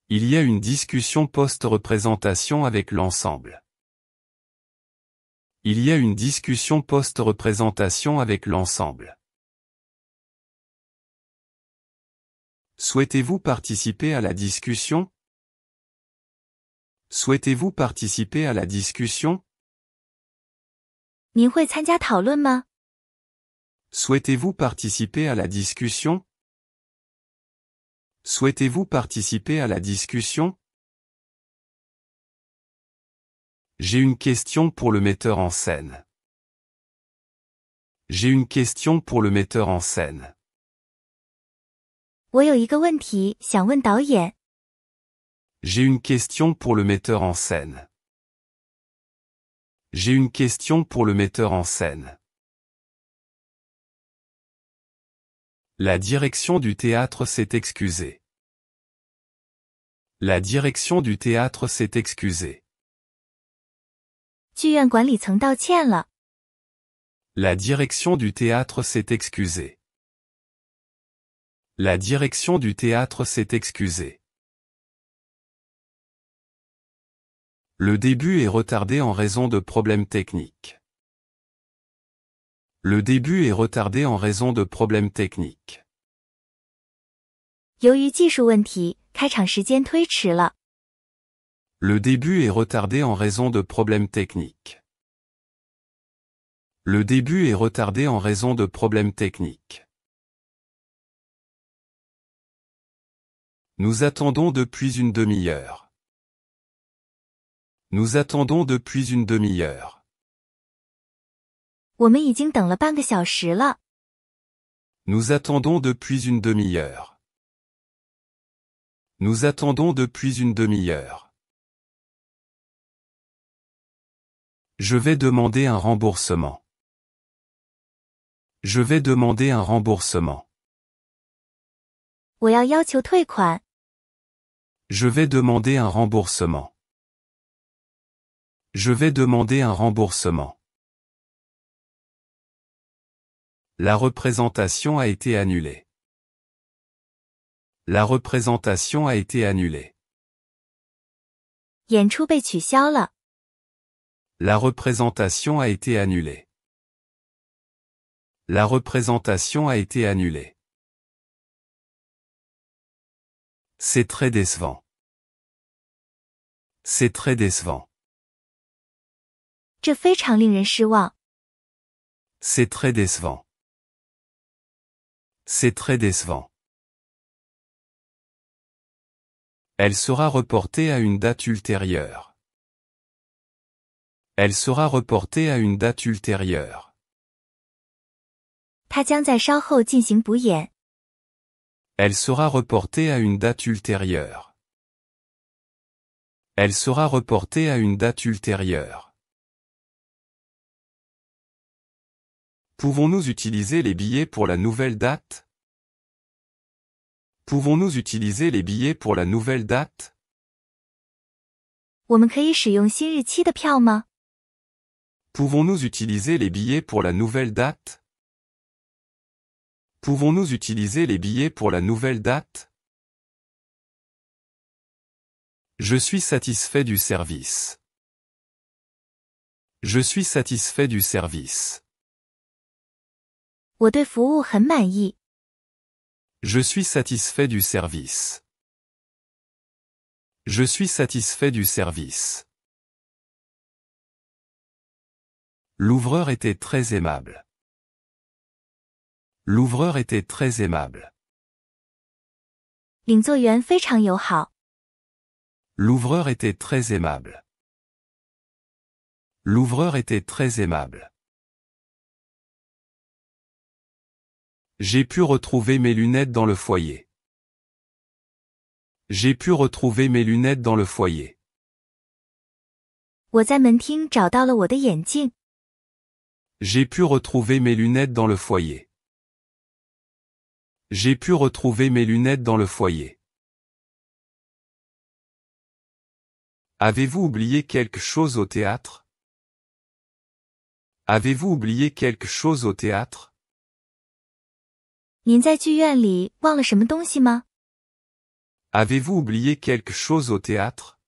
Il y a une discussion post-représentation avec l'ensemble. Il y a une discussion post-représentation avec l'ensemble. Souhaitez-vous participer à la discussion? Souhaitez-vous participer à la discussion? 您会参加讨论吗？ Souhaitez-vous participer à la discussion? Souhaitez-vous participer à la discussion? J'ai une question pour le metteur en scène. J'ai une question pour le metteur en scène. 我有一个问题想问导演。 J'ai une question pour le metteur en scène. J'ai une question pour le metteur en scène. La direction du théâtre s'est excusée. La direction du théâtre s'est excusée. 剧院管理层道歉了。 La direction du théâtre s'est excusée. La direction du théâtre s'est excusée. Le début est retardé en raison de problèmes techniques. Le début est retardé en raison de problèmes techniques. 由于技术问题，开场时间推迟了。 Le début est retardé en raison de problèmes techniques. Le début est retardé en raison de problèmes techniques. Nous attendons depuis une demi-heure. Nous attendons depuis une demi-heure. 我们已经等了半个小时了。 Nous attendons depuis une demi-heure. Nous attendons depuis une demi-heure. Je vais demander un remboursement. Je vais demander un remboursement. 我要求退款。 Je vais demander un remboursement. Je vais demander un remboursement. La représentation a été annulée. La représentation a été annulée. 演出被取消了。 La représentation a été annulée. La représentation a été annulée. C'est très décevant. C'est très décevant. 这非常令人失望。 C'est très décevant. C'est très décevant. Elle sera reportée à une date ultérieure. Elle sera reportée à une date ultérieure. 它将在稍后进行补演。 Elle sera reportée à une date ultérieure. Elle sera reportée à une date ultérieure. Pouvons-nous utiliser les billets pour la nouvelle date? Pouvons-nous utiliser les billets pour la nouvelle date? 我们可以使用新日期的票吗？ Pouvons-nous utiliser les billets pour la nouvelle date? Pouvons-nous utiliser les billets pour la nouvelle date? Je suis satisfait du service. Je suis satisfait du service. 我对服务很满意。 Je suis satisfait du service. Je suis satisfait du service. L'ouvreur était très aimable. L'ouvreur était très aimable. 领座员非常友好。 L'ouvreur était très aimable. L'ouvreur était très aimable. J'ai pu retrouver mes lunettes dans le foyer. J'ai pu retrouver mes lunettes dans le foyer. 我在门厅找到了我的眼镜。 J'ai pu retrouver mes lunettes dans le foyer. J'ai pu retrouver mes lunettes dans le foyer. Avez-vous oublié quelque chose au théâtre? Avez-vous oublié quelque chose au théâtre? 您在剧院里忘了什么东西吗？ Avez-vous oublié quelque chose au théâtre?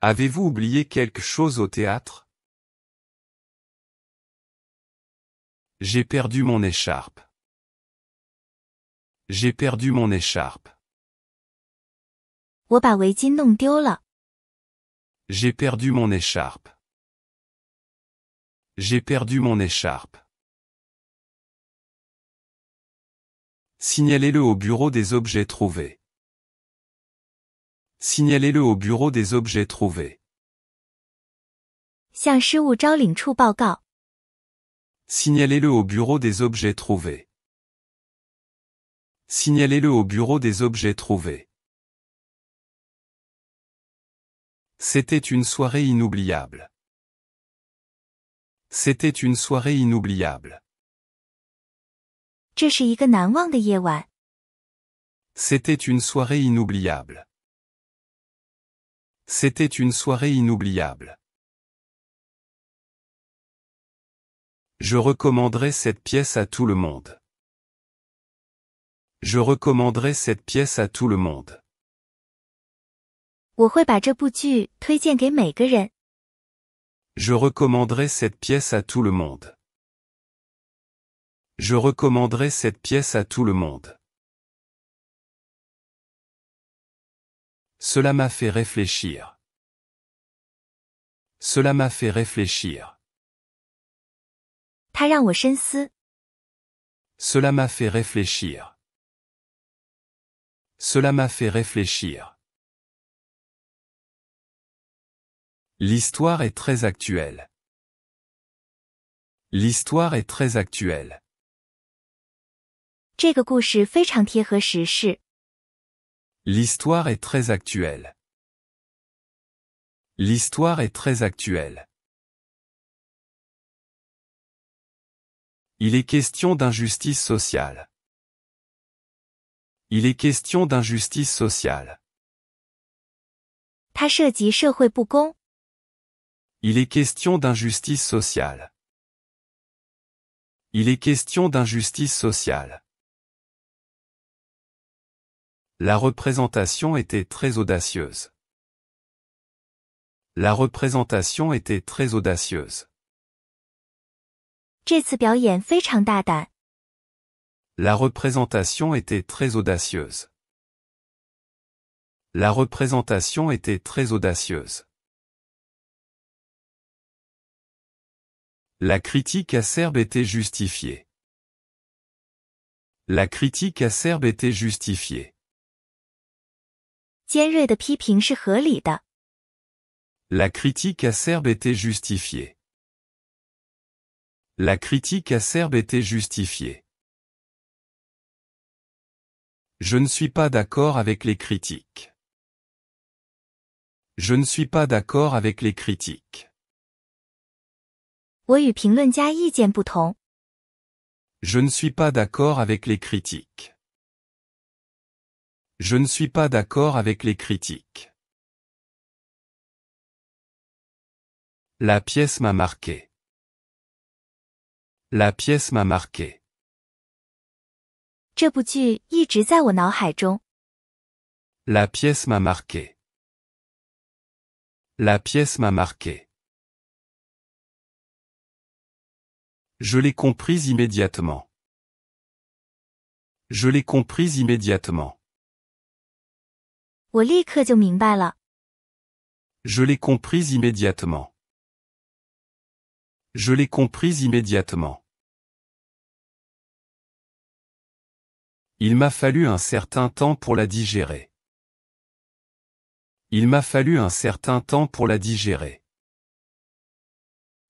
Avez-vous oublié quelque chose au théâtre? J'ai perdu mon écharpe. J'ai perdu mon écharpe. 我把围巾弄丢了。 J'ai perdu mon écharpe. J'ai perdu mon écharpe. Signalez-le au bureau des objets trouvés. Signalez-le au bureau des objets trouvés. 向失物招领处报告。 Signalez-le au bureau des objets trouvés. Signalez-le au bureau des objets trouvés. C'était une soirée inoubliable. C'était une soirée inoubliable. 这是一个难忘的夜晚。 C'était une soirée inoubliable. C'était une soirée inoubliable. Je recommanderais cette pièce à tout le monde. Je recommanderais cette pièce à tout le monde. 我会把这部剧推荐给每个人。 Je recommanderais cette pièce à tout le monde. Je recommanderais cette pièce à tout le monde. Cela m'a fait réfléchir. Cela m'a fait réfléchir. 它让我深思。 Cela m'a fait réfléchir. Cela m'a fait réfléchir. L'histoire est très actuelle. L'histoire est très actuelle. 这个故事非常贴合时事。 L'histoire est très actuelle. L'histoire est très actuelle. Il est question d'injustice sociale. Il est question d'injustice sociale. 它涉及社会不公。 Il est question d'injustice sociale. Il est question d'injustice sociale. La représentation était très audacieuse. La représentation était très audacieuse. 这次表演非常大胆。 La représentation était très audacieuse. La représentation était très audacieuse. La critique acerbe était justifiée. La critique acerbe était justifiée. 尖锐的批评是合理的。 La critique acerbe était justifiée. La critique acerbe était justifiée. Je ne suis pas d'accord avec les critiques. Je ne suis pas d'accord avec les critiques. 我与评论家意见不同。 Je ne suis pas d'accord avec les critiques. Je ne suis pas d'accord avec les critiques. La pièce m'a marqué. La pièce m'a marqué. 这部剧一直在我脑海中。 La pièce m'a marqué. La pièce m'a marqué. Je l'ai comprise immédiatement. Je l'ai comprise immédiatement. 我立刻就明白了。 Je l'ai comprise immédiatement. Je l'ai comprise immédiatement. Il m'a fallu un certain temps pour la digérer. Il m'a fallu un certain temps pour la digérer.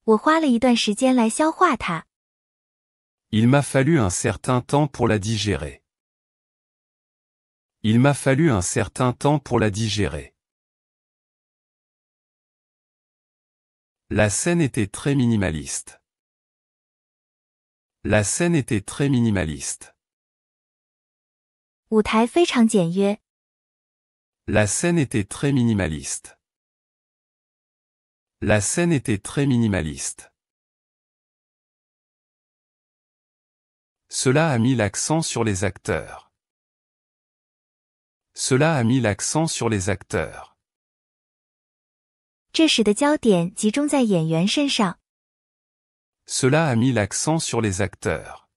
我花了一段时间来消化它。 Il m'a fallu un certain temps pour la digérer. Il m'a fallu un certain temps pour la digérer. La scène était très minimaliste. La scène était très minimaliste. 舞台非常简约。 La scène était très minimaliste. La scène était très minimaliste. Cela a mis l'accent sur les acteurs. Cela a mis l'accent sur les acteurs. 这使得焦点集中在演员身上。 Cela a mis l'accent sur les acteurs.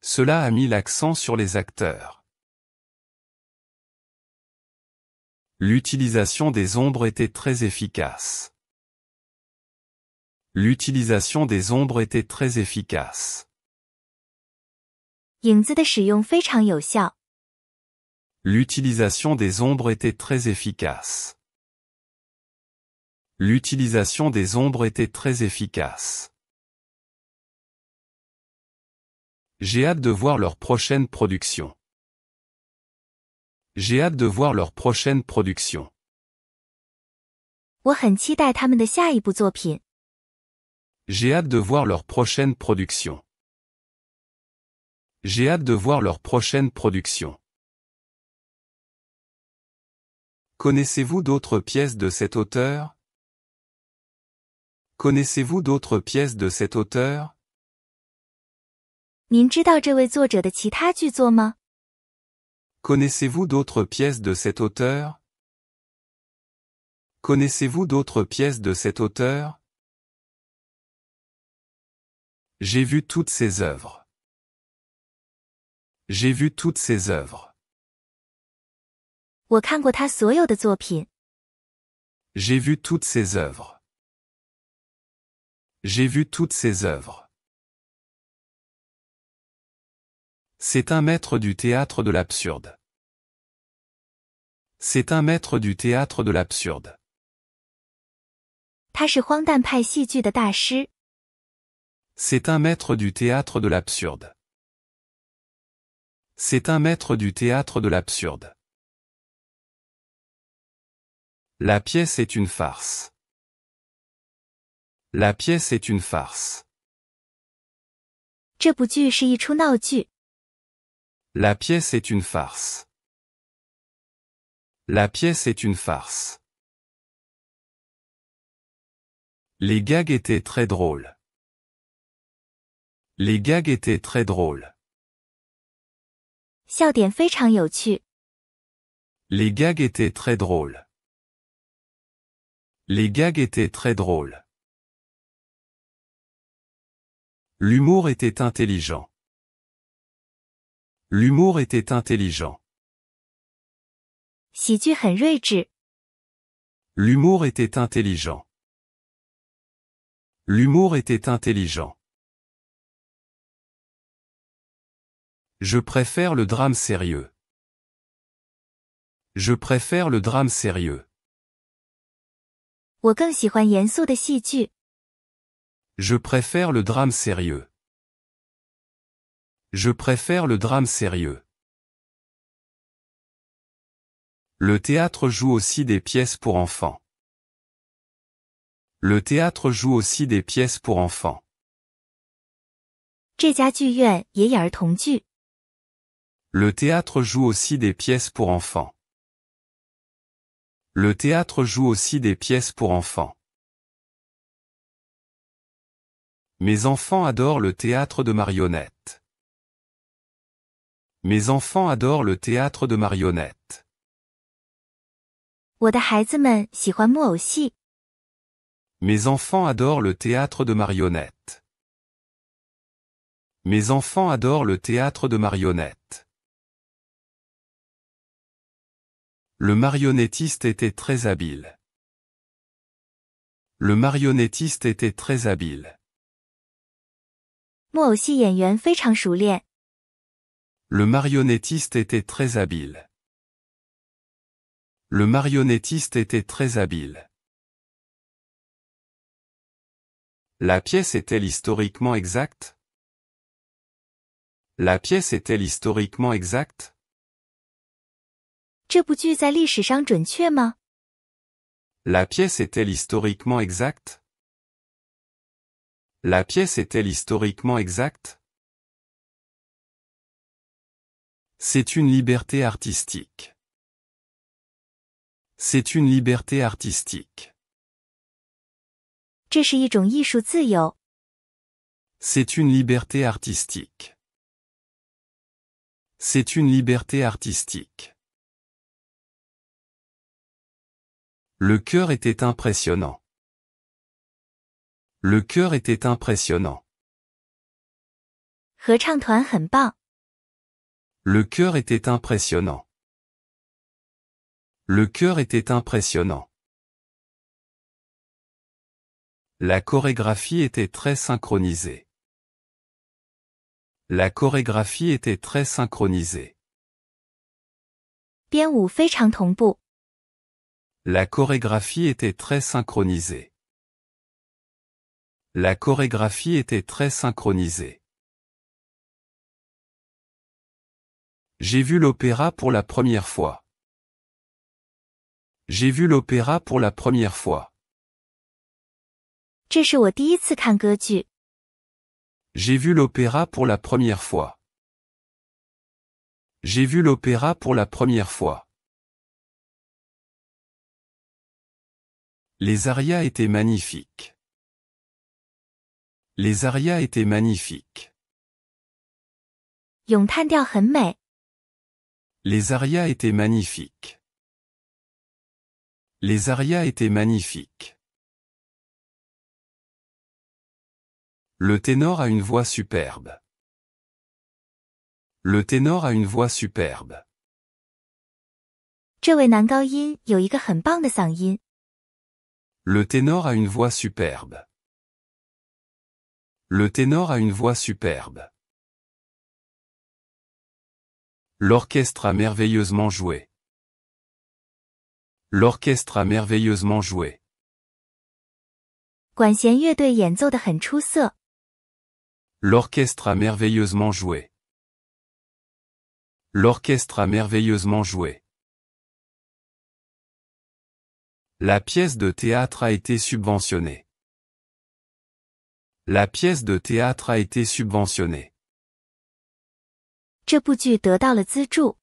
Cela a mis l'accent sur les acteurs. L'utilisation des ombres était très efficace. L'utilisation des ombres était très efficace. 影子的使用非常有效。 L'utilisation des ombres était très efficace. L'utilisation des ombres était très efficace. J'ai hâte de voir leur prochaine production. J'ai hâte de voir leur prochaine production. 我很期待他们的下一部作品。 J'ai hâte de voir leur prochaine production. J'ai hâte de voir leur prochaine production. Connaissez-vous d'autres pièces de cet auteur? Connaissez-vous d'autres pièces de cet auteur? 您知道这位作者的其他剧作吗？ Connaissez-vous d'autres pièces de cet auteur? Connaissez-vous d'autres pièces de cet auteur? J'ai vu toutes ses œuvres. J'ai vu toutes ses œuvres. 我看过他所有的作品。 J'ai vu toutes ses œuvres. J'ai vu toutes ses œuvres. C'est un maître du théâtre de l'absurde. C'est un maître du théâtre de l'absurde. 他是荒诞派戏剧的大师。 C'est un maître du théâtre de l'absurde. C'est un maître du théâtre de l'absurde. La pièce est une farce. La pièce est une farce. 这部剧是一出闹剧。 La pièce est une farce. La pièce est une farce. Les gags étaient très drôles. Les gags étaient très drôles. 笑点非常有趣。 Les gags étaient très drôles. Les gags étaient très drôles. L'humour était intelligent. L'humour était intelligent. 喜剧很睿智。 L'humour était intelligent. L'humour était intelligent. Je préfère le drame sérieux. Je préfère le drame sérieux. 我更喜欢严肃的戏剧。 Je préfère le drame sérieux. Je préfère le drame sérieux. Le théâtre joue aussi des pièces pour enfants. Le théâtre joue aussi des pièces pour enfants. 这家剧院也演儿童剧。 Le théâtre joue aussi des pièces pour enfants. Le théâtre joue aussi des pièces pour enfants. Mes enfants adorent le théâtre de marionnettes. Mes enfants adorent le théâtre de marionnettes. 我的孩子们喜欢木偶戏。 Mes enfants adorent le théâtre de marionnettes. Mes enfants adorent le théâtre de marionnettes. Le marionnettiste était très habile. Le marionnettiste était très habile. 木偶戏演员非常熟练。 Le marionnettiste était très habile. Le marionnettiste était très habile. La pièce est-elle historiquement exacte? La pièce est-elle historiquement exacte? 这部剧在历史上准确吗？ La pièce est-elle historiquement exacte? La pièce est-elle historiquement exacte? C'est une liberté artistique. C'est une liberté artistique. 这是一种艺术自由。C'est une liberté artistique. C'est une liberté artistique. Le chœur était impressionnant. Le chœur était impressionnant. 合唱团很棒。 Le chœur était impressionnant. Le chœur était impressionnant. La chorégraphie était très synchronisée. La chorégraphie était très synchronisée. 编舞非常同步。 La chorégraphie était très synchronisée. La chorégraphie était très synchronisée. J'ai vu l'opéra pour la première fois. J'ai vu l'opéra pour la première fois. 这是我第一次看歌剧。 J'ai vu l'opéra pour la première fois. J'ai vu l'opéra pour la première fois. Les arias étaient magnifiques. Les arias étaient magnifiques. 咏叹调很美。 Les arias étaient magnifiques. Les arias étaient magnifiques. Le ténor a une voix superbe. Le ténor a une voix superbe. 这位男高音有一个很棒的嗓音。 Le ténor a une voix superbe. Le ténor a une voix superbe. L'orchestre a merveilleusement joué. L'orchestre a merveilleusement joué. 管弦乐队演奏得很出色。 L'orchestre a merveilleusement joué. L'orchestre a merveilleusement joué. La pièce de théâtre a été subventionnée. La pièce de théâtre a été subventionnée. 这部剧得到了资助。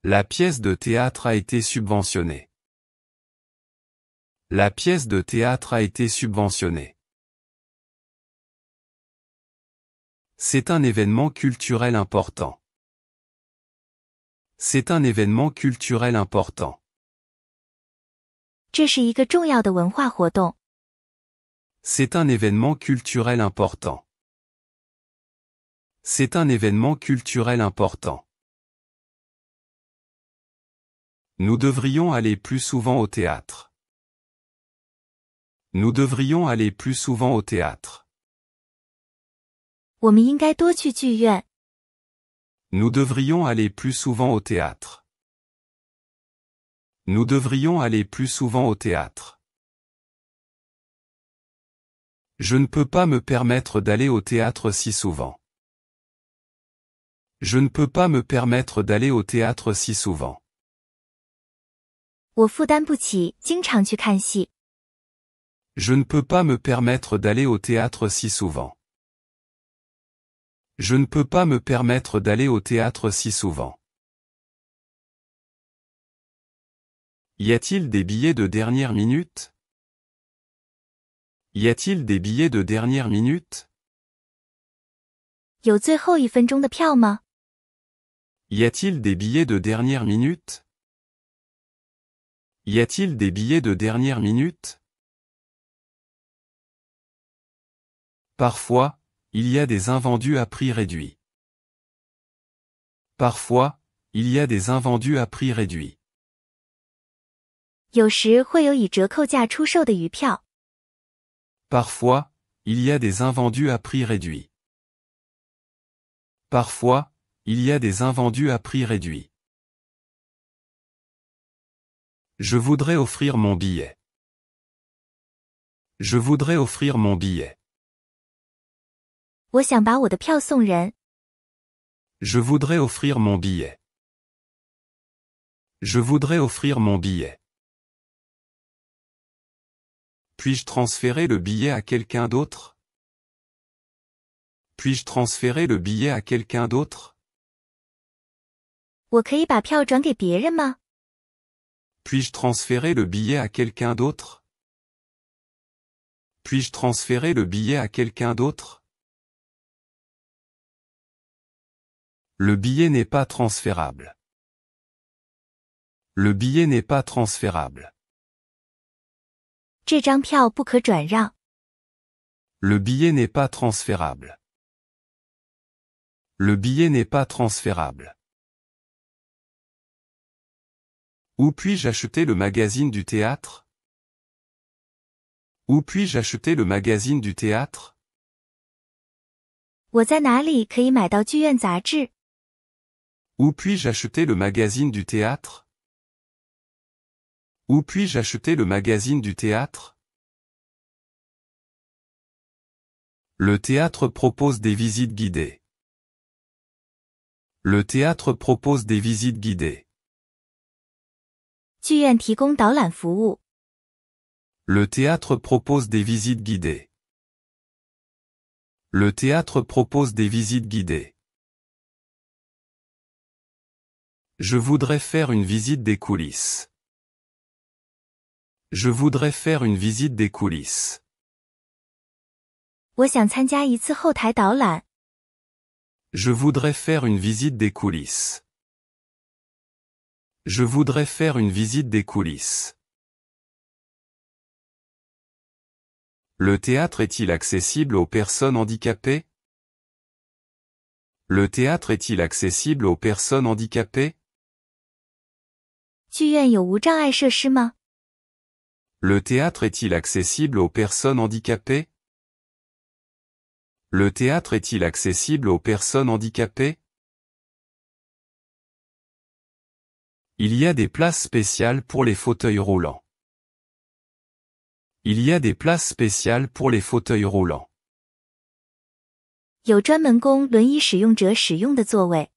La pièce de théâtre a été subventionnée. La pièce de théâtre a été subventionnée. C'est un événement culturel important. C'est un événement culturel important. 这是一个重要的文化活动。 C'est un événement culturel important. C'est un événement culturel important. Nous devrions aller plus souvent au théâtre. Nous devrions aller plus souvent au théâtre. 我们应该多去剧院。 Nous devrions aller plus souvent au théâtre. Nous devrions aller plus souvent au théâtre. Je ne peux pas me permettre d'aller au théâtre si souvent. Je ne peux pas me permettre d'aller au théâtre si souvent. 我负担不起经常去看戏。 Je ne peux pas me permettre d'aller au théâtre si souvent. Je ne peux pas me permettre d'aller au théâtre si souvent. Y a-t-il des billets de dernière minute? Y a-t-il des billets de dernière minute? 有最后1分钟的票吗？ Y a-t-il des billets de dernière minute? Y a-t-il des billets de dernière minute? Parfois, il y a des invendus à prix réduit. Parfois, il y a des invendus à prix réduit. 有时会有以折扣价出售的余票。 Parfois, il y a des invendus à prix réduit. Parfois, il y a des invendus à prix réduit. Je voudrais offrir mon billet. Je voudrais offrir mon billet. 我想把我的票送人。 Je voudrais offrir mon billet. Je voudrais offrir mon billet. Puis-je transférer le billet à quelqu'un d'autre? Puis-je transférer le billet à quelqu'un d'autre? 我可以把票转给别人吗？ Puis-je transférer le billet à quelqu'un d'autre? Puis-je transférer le billet à quelqu'un d'autre? Le billet n'est pas transférable. Le billet n'est pas transférable. 这张票不可转让。 Le billet n'est pas transférable. Le billet n'est pas transférable. Où puis-je acheter le magazine du théâtre? Où puis-je acheter le magazine du théâtre? 我在哪里可以买到剧院杂志？ Où puis-je acheter le magazine du théâtre? Où puis-je acheter le magazine du théâtre? Le théâtre propose des visites guidées. Le théâtre propose des visites guidées. 剧院提供导览服务。 Le théâtre propose des visites guidées. Le théâtre propose des visites guidées. Je voudrais faire une visite des coulisses. Je voudrais faire une visite des coulisses. 我想参加一次后台导览。 Je voudrais faire une visite des coulisses. Je voudrais faire une visite des coulisses. Le théâtre est-il accessible aux personnes handicapées? Le théâtre est-il accessible aux personnes handicapées? 剧院有无障碍设施吗？ Le théâtre est-il accessible aux personnes handicapées? Le théâtre est-il accessible aux personnes handicapées? Il y a des places spéciales pour les fauteuils roulants. Il y a des places spéciales pour les fauteuils roulants. 有专门供轮椅使用者使用的座位。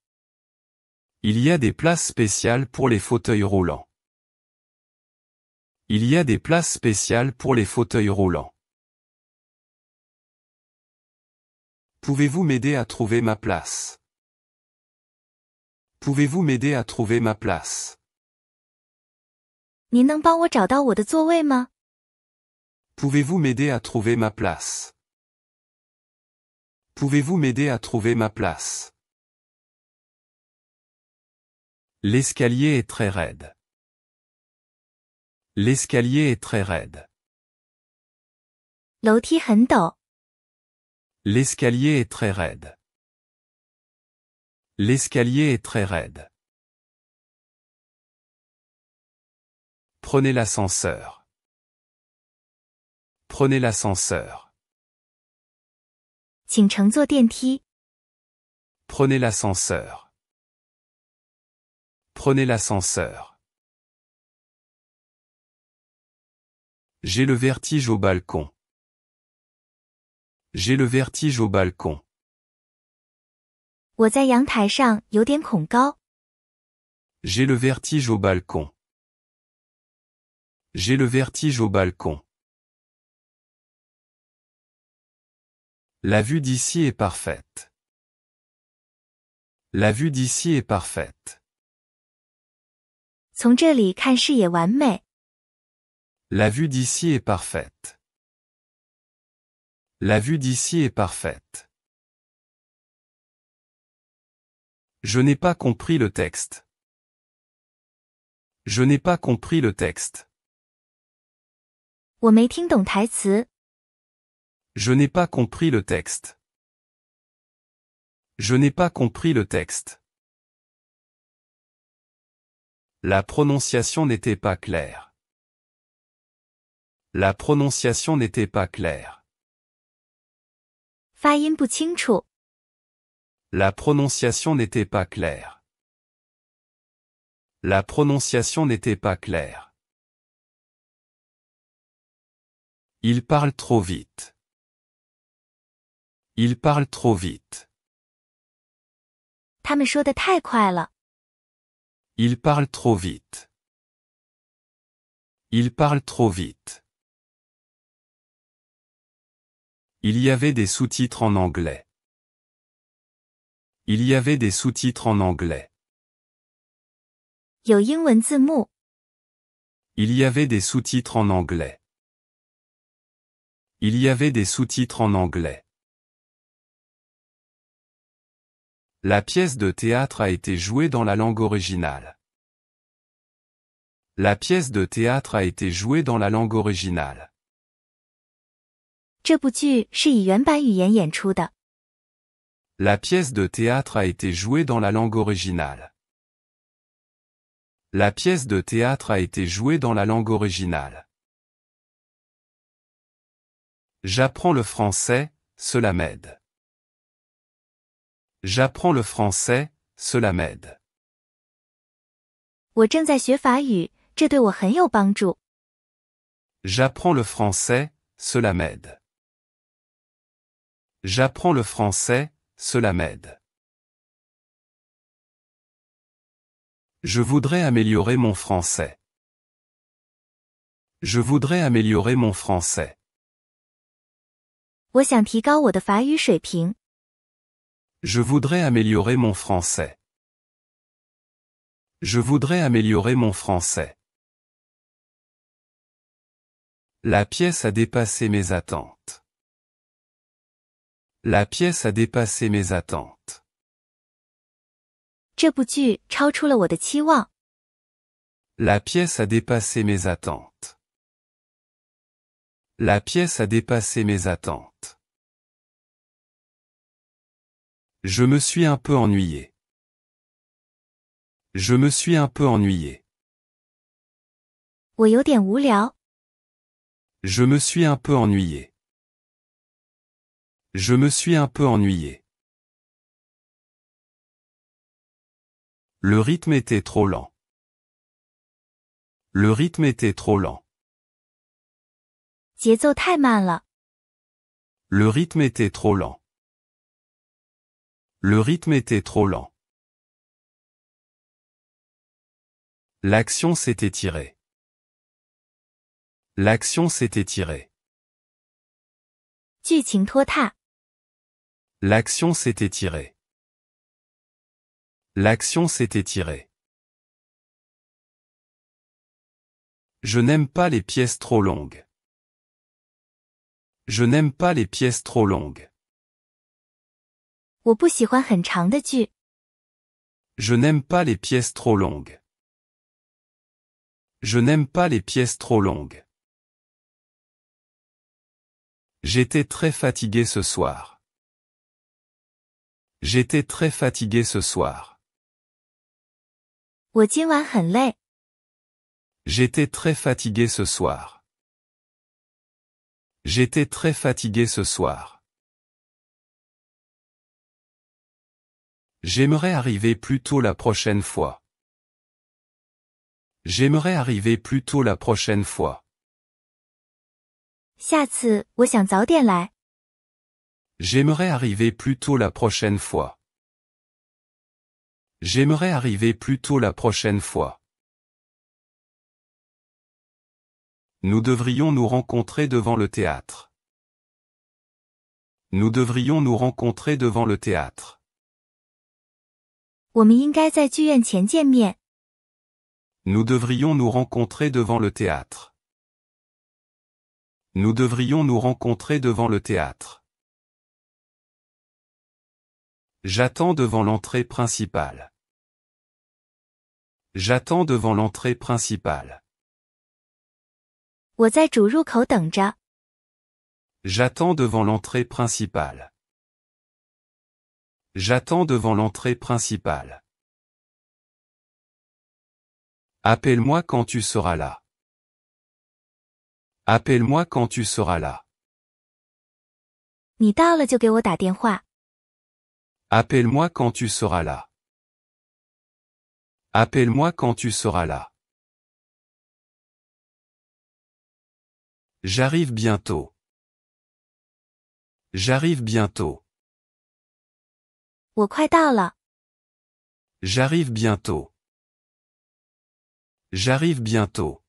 Il y a des places spéciales pour les fauteuils roulants. Il y a des places spéciales pour les fauteuils roulants. Pouvez-vous m'aider à trouver ma place? Pouvez-vous m'aider à trouver ma place? 您能帮我找到我的座位吗？ Pouvez-vous m'aider à trouver ma place? Pouvez-vous m'aider à trouver ma place? L'escalier est très raide. L'escalier est très raide. 楼梯很陡。 L'escalier est très raide. L'escalier est très raide. Prenez l'ascenseur. Prenez l'ascenseur. 请乘坐电梯。 Prenez l'ascenseur. Prenez l'ascenseur. J'ai le vertige au balcon. J'ai le vertige au balcon. 我在阳台上有点恐高。 J'ai le vertige au balcon. J'ai le vertige au balcon. La vue d'ici est parfaite. La vue d'ici est parfaite. 从这里看视野完美。 La vue d'ici est parfaite. La vue d'ici est parfaite. Je n'ai pas compris le texte. Je n'ai pas compris le texte. 我没听懂台词。 Je n'ai pas compris le texte. Je n'ai pas compris le texte. La prononciation n'était pas claire. La prononciation n'était pas claire. 发音不清楚。 La prononciation n'était pas claire. La prononciation n'était pas claire. Il parle trop vite. Il parle trop vite. 他们说的太快了。 Il parle trop vite. Il parle trop vite. Il y avait des sous-titres en anglais. Il y avait des sous-titres en anglais. 有英文字幕。 Il y avait des sous-titres en anglais. Il y avait des sous-titres en anglais. La pièce de théâtre a été jouée dans la langue originale. La pièce de théâtre a été jouée dans la langue originale. 这部剧是以原版语言演出的。 La pièce de théâtre a été jouée dans la langue originale. La pièce de théâtre a été jouée dans la langue originale. J'apprends le français, cela m'aide. J'apprends le français, cela m'aide. 我正在学法语，这对我很有帮助。 J'apprends le français, cela m'aide. J'apprends le français, cela m'aide. Je voudrais améliorer mon français. Je voudrais améliorer mon français. 我想提高我的法语水平。 Je voudrais améliorer mon français. Je voudrais améliorer mon français. La pièce a dépassé mes attentes. La pièce a dépassé mes attentes. 这部剧超出了我的期望。 La pièce a dépassé mes attentes. La pièce a dépassé mes attentes. Je me suis un peu ennuyé. Je me suis un peu ennuyé. 我有点无聊。 Je me suis un peu ennuyé. Je me suis un peu ennuyé. Le rythme était trop lent. Le rythme était trop lent. 节奏太慢了。 Le rythme était trop lent. Le rythme était trop lent. L'action s'est étirée. L'action s'est étirée. 剧情拖沓。 L'action s'est étirée. L'action s'est étirée. Je n'aime pas les pièces trop longues. Je n'aime pas les pièces trop longues. 我不喜欢很长的剧。 Je n'aime pas les pièces trop longues. Je n'aime pas les pièces trop longues. J'étais très fatigué ce soir. J'étais très fatigué ce soir. 我今晚很累。 J'étais très fatigué ce soir. J'étais très fatigué ce soir. J'aimerais arriver plus tôt la prochaine fois. J'aimerais arriver plus tôt la prochaine fois. 下次我想早点来。 J'aimerais arriver plus tôt la prochaine fois. J'aimerais arriver plus tôt la prochaine fois. Nous devrions nous rencontrer devant le théâtre. Nous devrions nous rencontrer devant le théâtre. 我们应该在剧院前见面。 Nous devrions nous rencontrer devant le théâtre. Nous devrions nous rencontrer devant le théâtre. J'attends devant l'entrée principale. J'attends devant l'entrée principale. 我在主入口等着。 J'attends devant l'entrée principale. J'attends devant l'entrée principale. Appelle-moi quand tu seras là. Appelle-moi quand tu seras là. 你到了就给我打电话。 Appelle-moi quand tu seras là. Appelle-moi quand tu seras là. J'arrive bientôt. J'arrive bientôt. 我快到了。 J'arrive bientôt. J'arrive bientôt.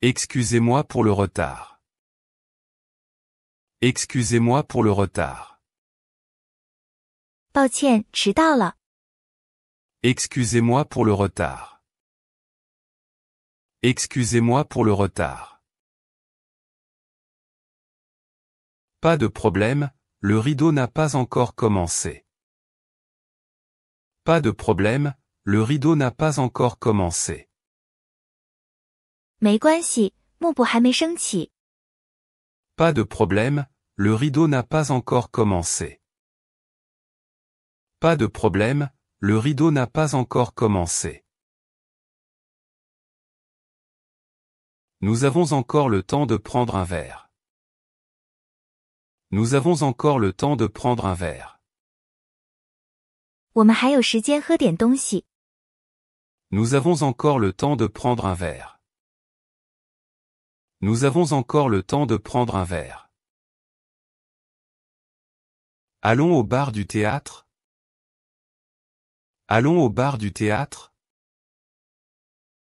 Excusez-moi pour le retard. Excusez-moi pour le retard. 抱歉，迟到了。 Excusez-moi pour le retard. Excusez-moi pour le retard. Pas de problème, le rideau n'a pas encore commencé. Pas de problème, le rideau n'a pas encore commencé. 没关系，幕布还没升起。Pas de problème, le rideau n'a pas encore commencé. Pas de problème, le rideau n'a pas encore commencé. Nous avons encore le temps de prendre un verre. Nous avons encore le temps de prendre un verre. 我们还有时间喝点东西。Nous avons encore le temps de prendre un verre. Nous avons encore le temps de prendre un verre. Allons au bar du théâtre. Allons au bar du théâtre.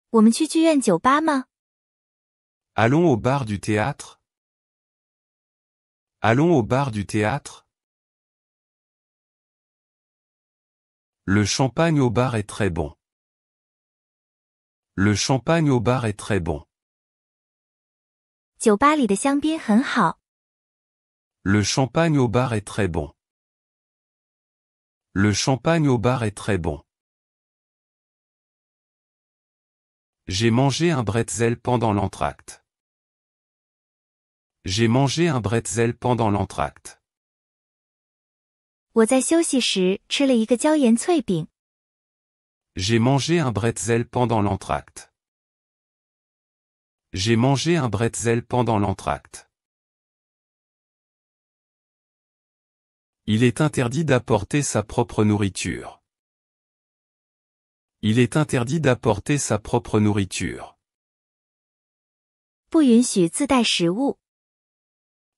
我们去剧院酒吧吗？ Allons au bar du théâtre. Allons au bar du théâtre. Le champagne au bar est très bon. Le champagne au bar est très bon. 酒吧里的香槟很好。Le champagne au bar est très bon. Le champagne au bar est très bon. J'ai mangé un bretzel pendant l'entracte. J'ai mangé un bretzel pendant l'entracte. 我在休息时吃了一个椒盐脆饼。J'ai mangé un bretzel pendant l'entracte. J'ai mangé un bretzel pendant l'entracte. Il est interdit d'apporter sa propre nourriture. Il est interdit d'apporter sa propre nourriture. 不允许自带食物。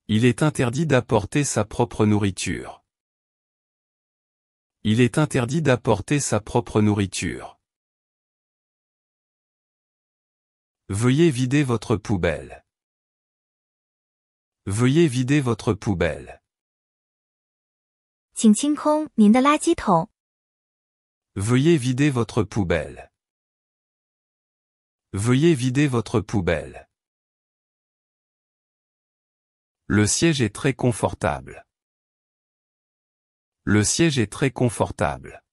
Il est interdit d'apporter sa propre nourriture. Il est interdit d'apporter sa propre nourriture. Veuillez vider votre poubelle. Veuillez vider votre poubelle. 请清空您的垃圾桶。Veuillez vider votre poubelle. Veuillez vider votre poubelle. Le siège est très confortable. Le siège est très confortable.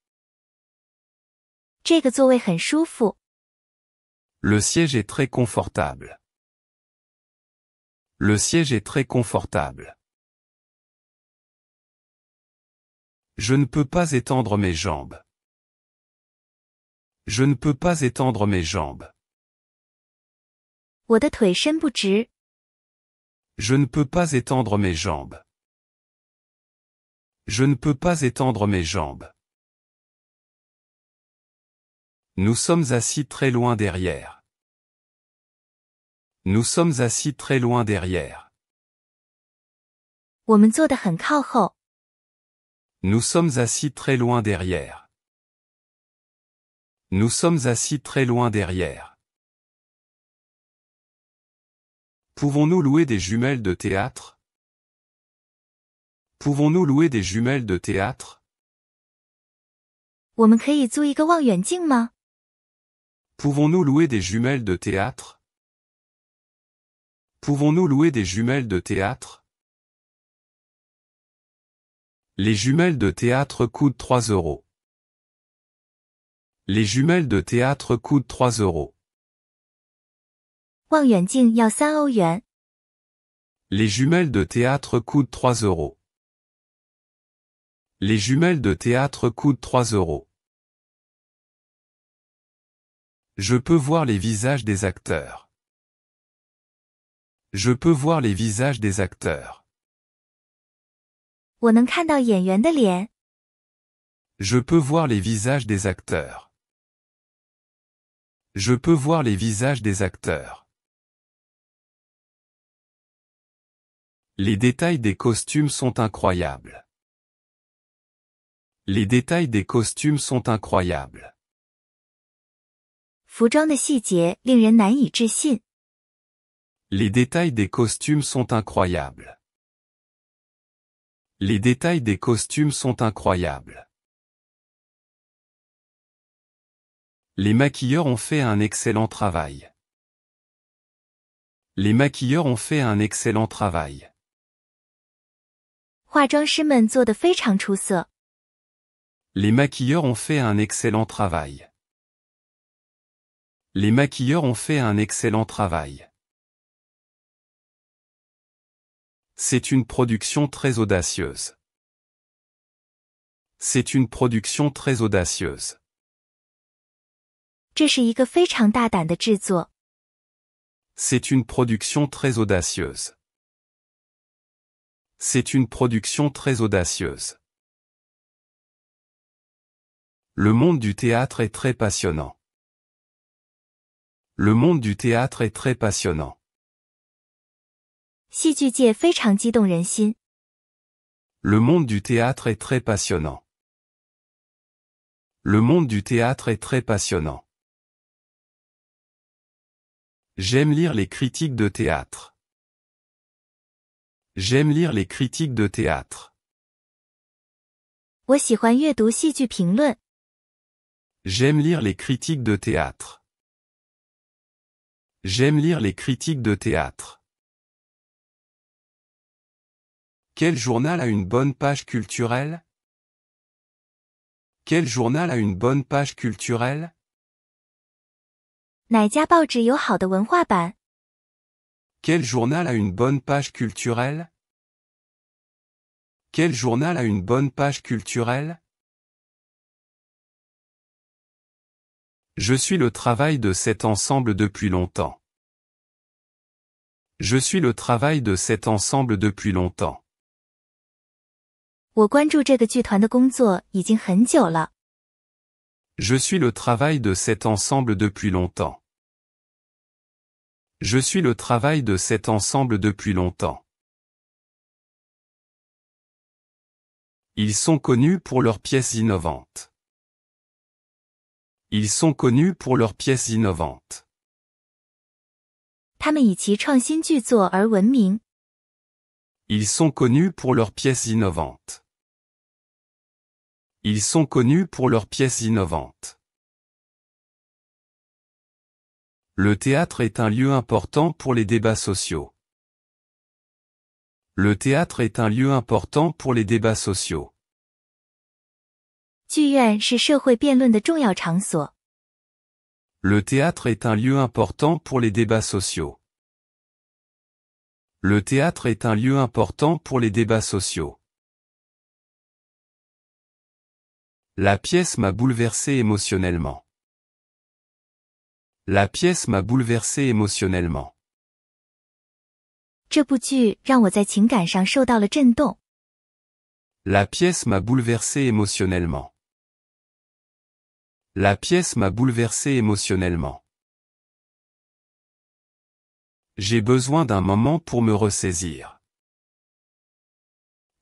这个座位很舒服。Le siège est très confortable. Le siège est très confortable. Je ne peux pas étendre mes jambes. Je ne peux pas étendre mes jambes. 我的腿伸不直。Je ne peux pas étendre mes jambes. Je ne peux pas étendre mes jambes. Nous sommes assis très loin derrière. Nous sommes assis très loin derrière. 我们坐得很靠后。Nous sommes assis très loin derrière. Nous sommes assis très loin derrière. Pouvons-nous louer des jumelles de théâtre? Pouvons-nous louer des jumelles de théâtre? 我们可以租一个望远镜吗？ Pouvons-nous louer des jumelles de théâtre? Pouvons-nous louer des jumelles de théâtre? Les jumelles de théâtre coûtent 3 €. Les jumelles de théâtre coûtent 3 €. 望远镜要3欧元。 Les jumelles de théâtre coûtent 3 €. Les jumelles de théâtre coûtent 3 €. Je peux voir les visages des acteurs. Je peux voir les visages des acteurs. 我能看到演员的脸。 Je peux voir les visages des acteurs. Je peux voir les visages des acteurs. Les détails des costumes sont incroyables. Les détails des costumes sont incroyables. 服装的细节令人难以置信。 Les détails des costumes sont incroyables. Les détails des costumes sont incroyables. Les maquilleurs ont fait un excellent travail. Les maquilleurs ont fait un excellent travail. 化妆师们做得非常出色。Les maquilleurs ont fait un excellent travail. Les maquilleurs ont fait un excellent travail. C'est une production très audacieuse. C'est une production très audacieuse. 这是一个非常大胆的制作。C'est une production très audacieuse. C'est une production très audacieuse. Le monde du théâtre est très passionnant. Le monde du théâtre est très passionnant. 戏剧界非常激动人心。Le monde du théâtre est très passionnant. Le monde du théâtre est très passionnant. J'aime lire les critiques de théâtre. J'aime lire les critiques de théâtre. 我喜欢阅读戏剧评论。J'aime lire les critiques de théâtre. J'aime lire les critiques de théâtre. Quel journal a une bonne page culturelle? Quel journal a une bonne page culturelle? 哪家报纸有好的文化版？ Quel journal a une bonne page culturelle? Quel journal a une bonne page culturelle? Je suis le travail de cet ensemble depuis longtemps. Je suis le travail de cet ensemble depuis longtemps. 我关注这个剧团的工作已经很久了。Je suis le travail de cet ensemble depuis longtemps. Je suis le travail de cet ensemble depuis longtemps. Ils sont connus pour leurs pièces innovantes. Ils sont connus pour leurs pièces innovantes. 他们以其创新剧作而闻名。Ils sont connus pour leurs pièces innovantes. Ils sont connus pour leurs pièces innovantes. Le théâtre est un lieu important pour les débats sociaux. Le théâtre est un lieu important pour les débats sociaux. 剧院是社会辩论的重要场所。Le théâtre est un lieu important pour les débats sociaux. Le théâtre est un lieu important pour les débats sociaux. La pièce m'a bouleversé émotionnellement. La pièce m'a bouleversé émotionnellement. 这部剧让我在情感上受到了震动。La pièce m'a bouleversé émotionnellement. La pièce m'a bouleversé émotionnellement. J'ai besoin d'un moment pour me ressaisir.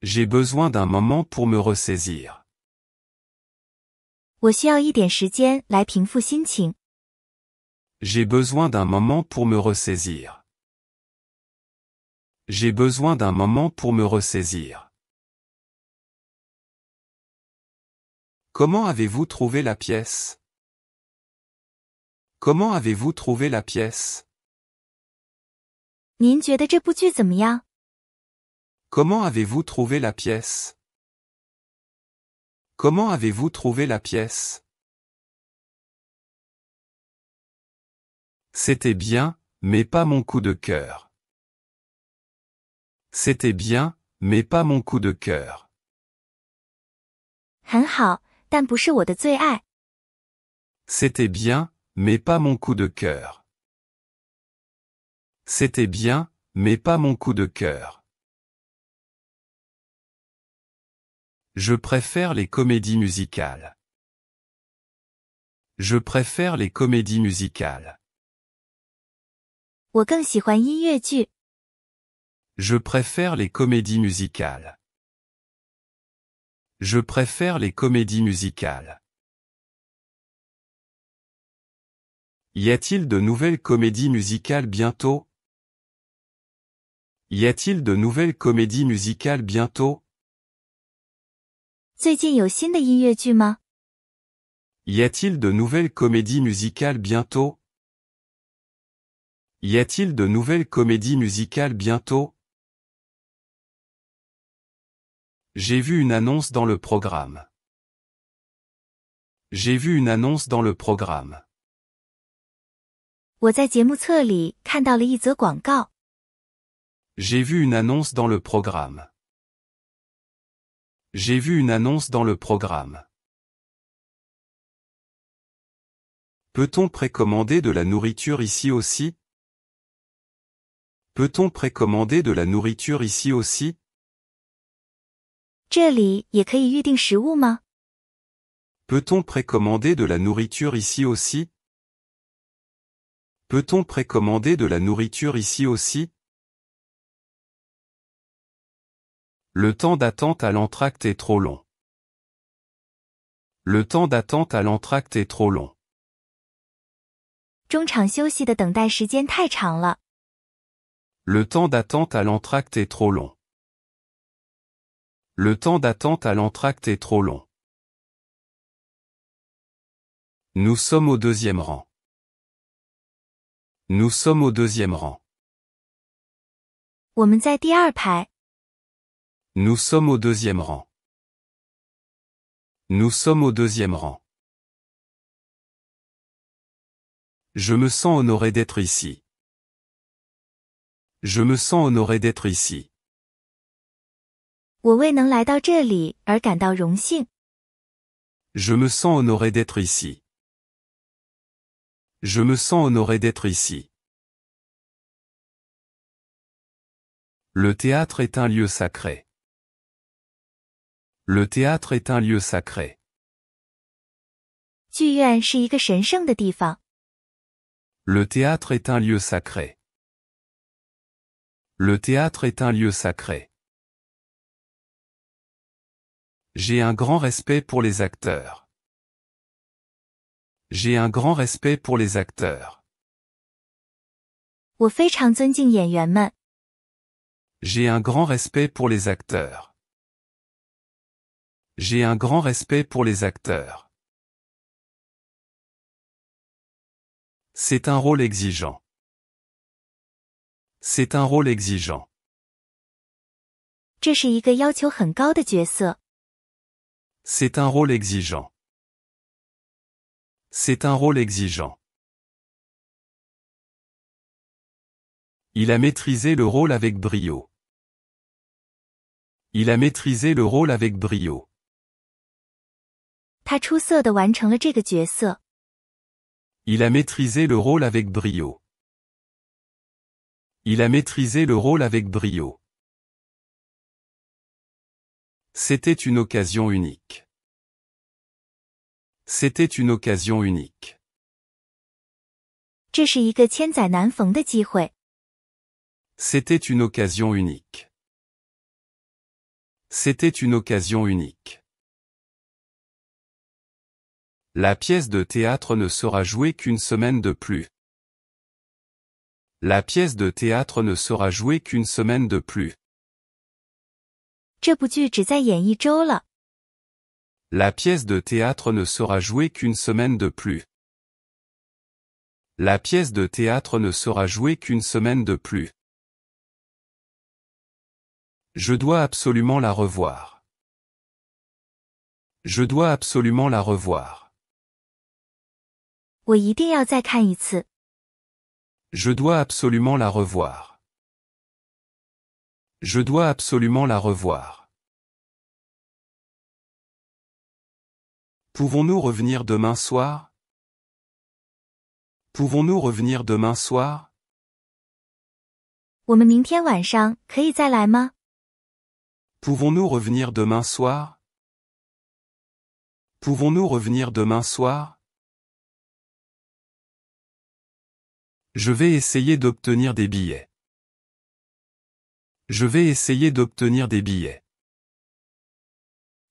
J'ai besoin d'un moment pour me ressaisir. 我需要一点时间来平复心情。J'ai besoin d'un moment pour me ressaisir. J'ai besoin d'un moment pour me ressaisir. Comment avez-vous trouvé la pièce? Comment avez-vous trouvé la pièce? 您觉得这部剧怎么样？ Comment avez-vous trouvé la pièce? Comment avez-vous trouvé la pièce? C'était bien, mais pas mon coup de cœur. C'était bien, mais pas mon coup de cœur. 很好，但不是我的最爱。 C'était bien, mais pas mon coup de cœur. C'était bien, mais pas mon coup de cœur. Je préfère les comédies musicales. Je préfère les comédies musicales. 我更喜欢音乐剧。 Je préfère les comédies musicales. Je préfère les comédies musicales. Y a-t-il de nouvelles comédies musicales bientôt? Y a-t-il de nouvelles comédies musicales bientôt? 最近有新的音乐剧吗？ Y a-t-il de nouvelles comédies musicales bientôt? Y a-t-il de nouvelles comédies musicales bientôt? J'ai vu une annonce dans le programme. J'ai vu une annonce dans le programme. 我在节目册里看到了一则广告。J'ai vu une annonce dans le programme. J'ai vu une annonce dans le programme. Peut-on précommander de la nourriture ici aussi? Peut-on précommander de la nourriture ici aussi? 这里也可以预定食物吗？ Peut-on précommander de la nourriture ici aussi? Peut-on précommander de la nourriture ici aussi? Le temps d'attente à l'entracte est trop long. Le temps d'attente à l'entracte est trop long. 中场休息的等待时间太长了。Le temps d'attente à l'entracte est trop long. Le temps d'attente à l'entracte est trop long. Nous sommes au deuxième rang. Nous sommes au deuxième rang. 我们在第二排。 Nous sommes au deuxième rang. Nous sommes au deuxième rang. Je me sens honoré d'être ici. Je me sens honoré d'être ici. 我为能来到这里而感到荣幸。 Je me sens honoré d'être ici. Je me sens honoré d'être ici. Le théâtre est un lieu sacré. Le théâtre est un lieu sacré. 剧院是一个神圣的地方。 Le théâtre est un lieu sacré. Le théâtre est un lieu sacré. J'ai un grand respect pour les acteurs. J'ai un grand respect pour les acteurs. 我非常尊敬演员们。 J'ai un grand respect pour les acteurs. J'ai un grand respect pour les acteurs. C'est un rôle exigeant. C'est un rôle exigeant. 这是一个要求很高的角色。 C'est un rôle exigeant. C'est un rôle exigeant. Il a maîtrisé le rôle avec brio. Il a maîtrisé le rôle avec brio. 他出色地完成了这个角色。 Il a maîtrisé le rôle avec brio. Il a maîtrisé le rôle avec brio. C'était une occasion unique. C'était une occasion unique. 这是一个千载难逢的机会。 C'était une occasion unique. C'était une occasion unique. La pièce de théâtre ne sera jouée qu'une semaine de plus. La pièce de théâtre ne sera jouée qu'une semaine de plus. 这部剧只在演1周了。 La pièce de théâtre ne sera jouée qu'une semaine de plus. La pièce de théâtre ne sera jouée qu'une semaine de plus. Je dois absolument la revoir. Je dois absolument la revoir. 我一定要再看一次。 Je dois absolument la revoir. Je dois absolument la revoir. Pouvons-nous revenir demain soir? Pouvons-nous revenir demain soir? 我们明天晚上可以再来吗？ Pouvons-nous revenir demain soir? Pouvons-nous revenir demain soir? Je vais essayer d'obtenir des billets. Je vais essayer d'obtenir des billets.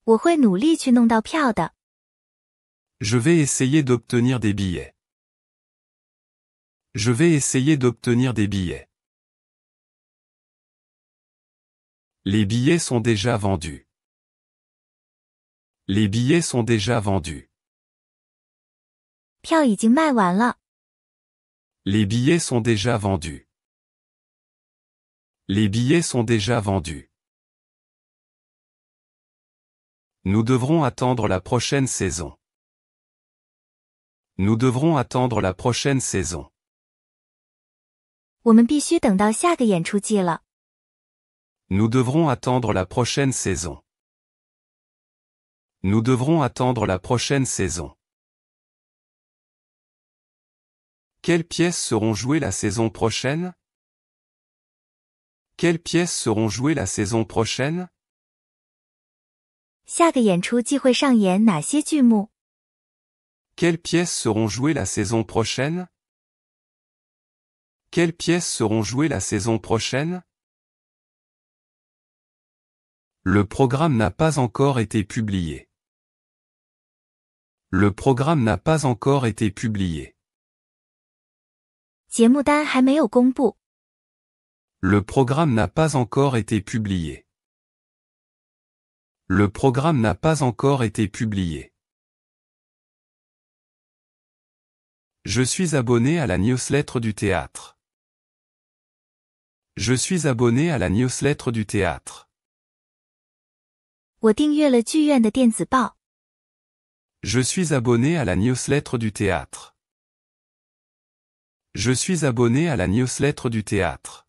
我会努力去弄到票的。 Je vais essayer d'obtenir des billets. Je vais essayer d'obtenir des billets. Les billets sont déjà vendus. Les billets sont déjà vendus. 票已经卖完了。 Les billets sont déjà vendus. Les billets sont déjà vendus. Nous devrons attendre la prochaine saison. Nous devrons attendre la prochaine saison. 我们必须等到下个演出季了。Nous devrons attendre la prochaine saison. Nous devrons attendre la prochaine saison. Quelles pièces seront jouées la saison prochaine? Quelles pièces seront jouées la saison prochaine? 下个演出季会上演哪些剧目？ Quelles pièces seront jouées la saison prochaine? Quelles pièces seront jouées la saison prochaine? Le programme n'a pas encore été publié. Le programme n'a pas encore été publié. 节目单还没有公布。 Le programme n'a pas encore été publié. Le programme n'a pas encore été publié. Je suis abonné à la newsletter du théâtre. Je suis abonné à la newsletter du théâtre. 我订阅了剧院的电子报。 Je suis abonné à la newsletter du théâtre. Je suis abonné à la newsletter du théâtre.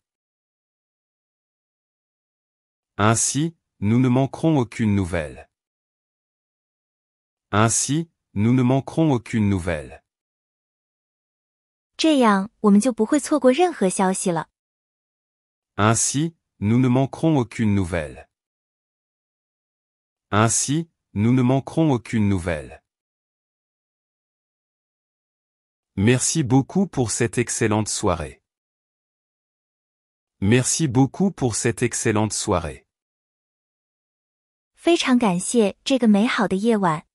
Ainsi, nous ne manquerons aucune nouvelle. Ainsi, nous ne manquerons aucune nouvelle. 这样我们就不会错过任何消息了。 Ainsi, nous ne manquerons aucune nouvelle. Ainsi, nous ne manquerons aucune nouvelle. Merci beaucoup pour cette excellente soirée. Merci beaucoup pour cette excellente soirée. 非常感谢这个美好的夜晚。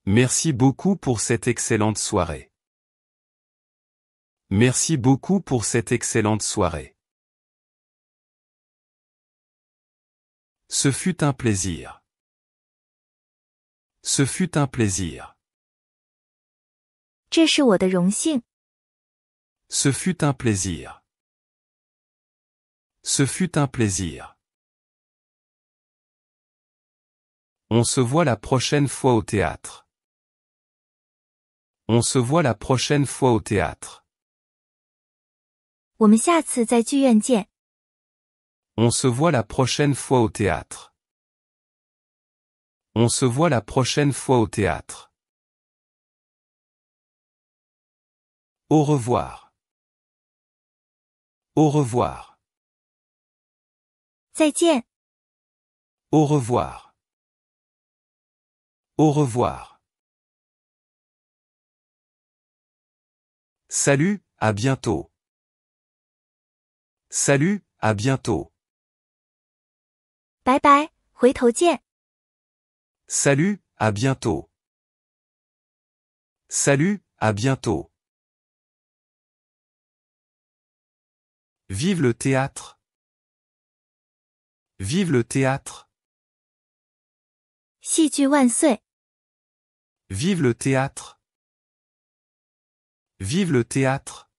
Merci beaucoup pour cette excellente soirée. Merci beaucoup pour cette excellente soirée. Ce fut un plaisir. Ce fut un plaisir. 这是我的荣幸。 Ce fut un plaisir. Ce fut un plaisir. On se voit la prochaine fois au théâtre. On se voit la prochaine fois au théâtre. 我们下次在剧院见。 On se voit la prochaine fois au théâtre. On se voit la prochaine fois au théâtre. Au revoir. Au revoir. 再见。 Au revoir. Au revoir. Salut, à bientôt. Salut, à bientôt. 拜拜，回头见。 Salut, à bientôt. Salut, à bientôt. Vive le théâtre. Vive le théâtre. 戏剧万岁！ Vive le théâtre. Vive le théâtre.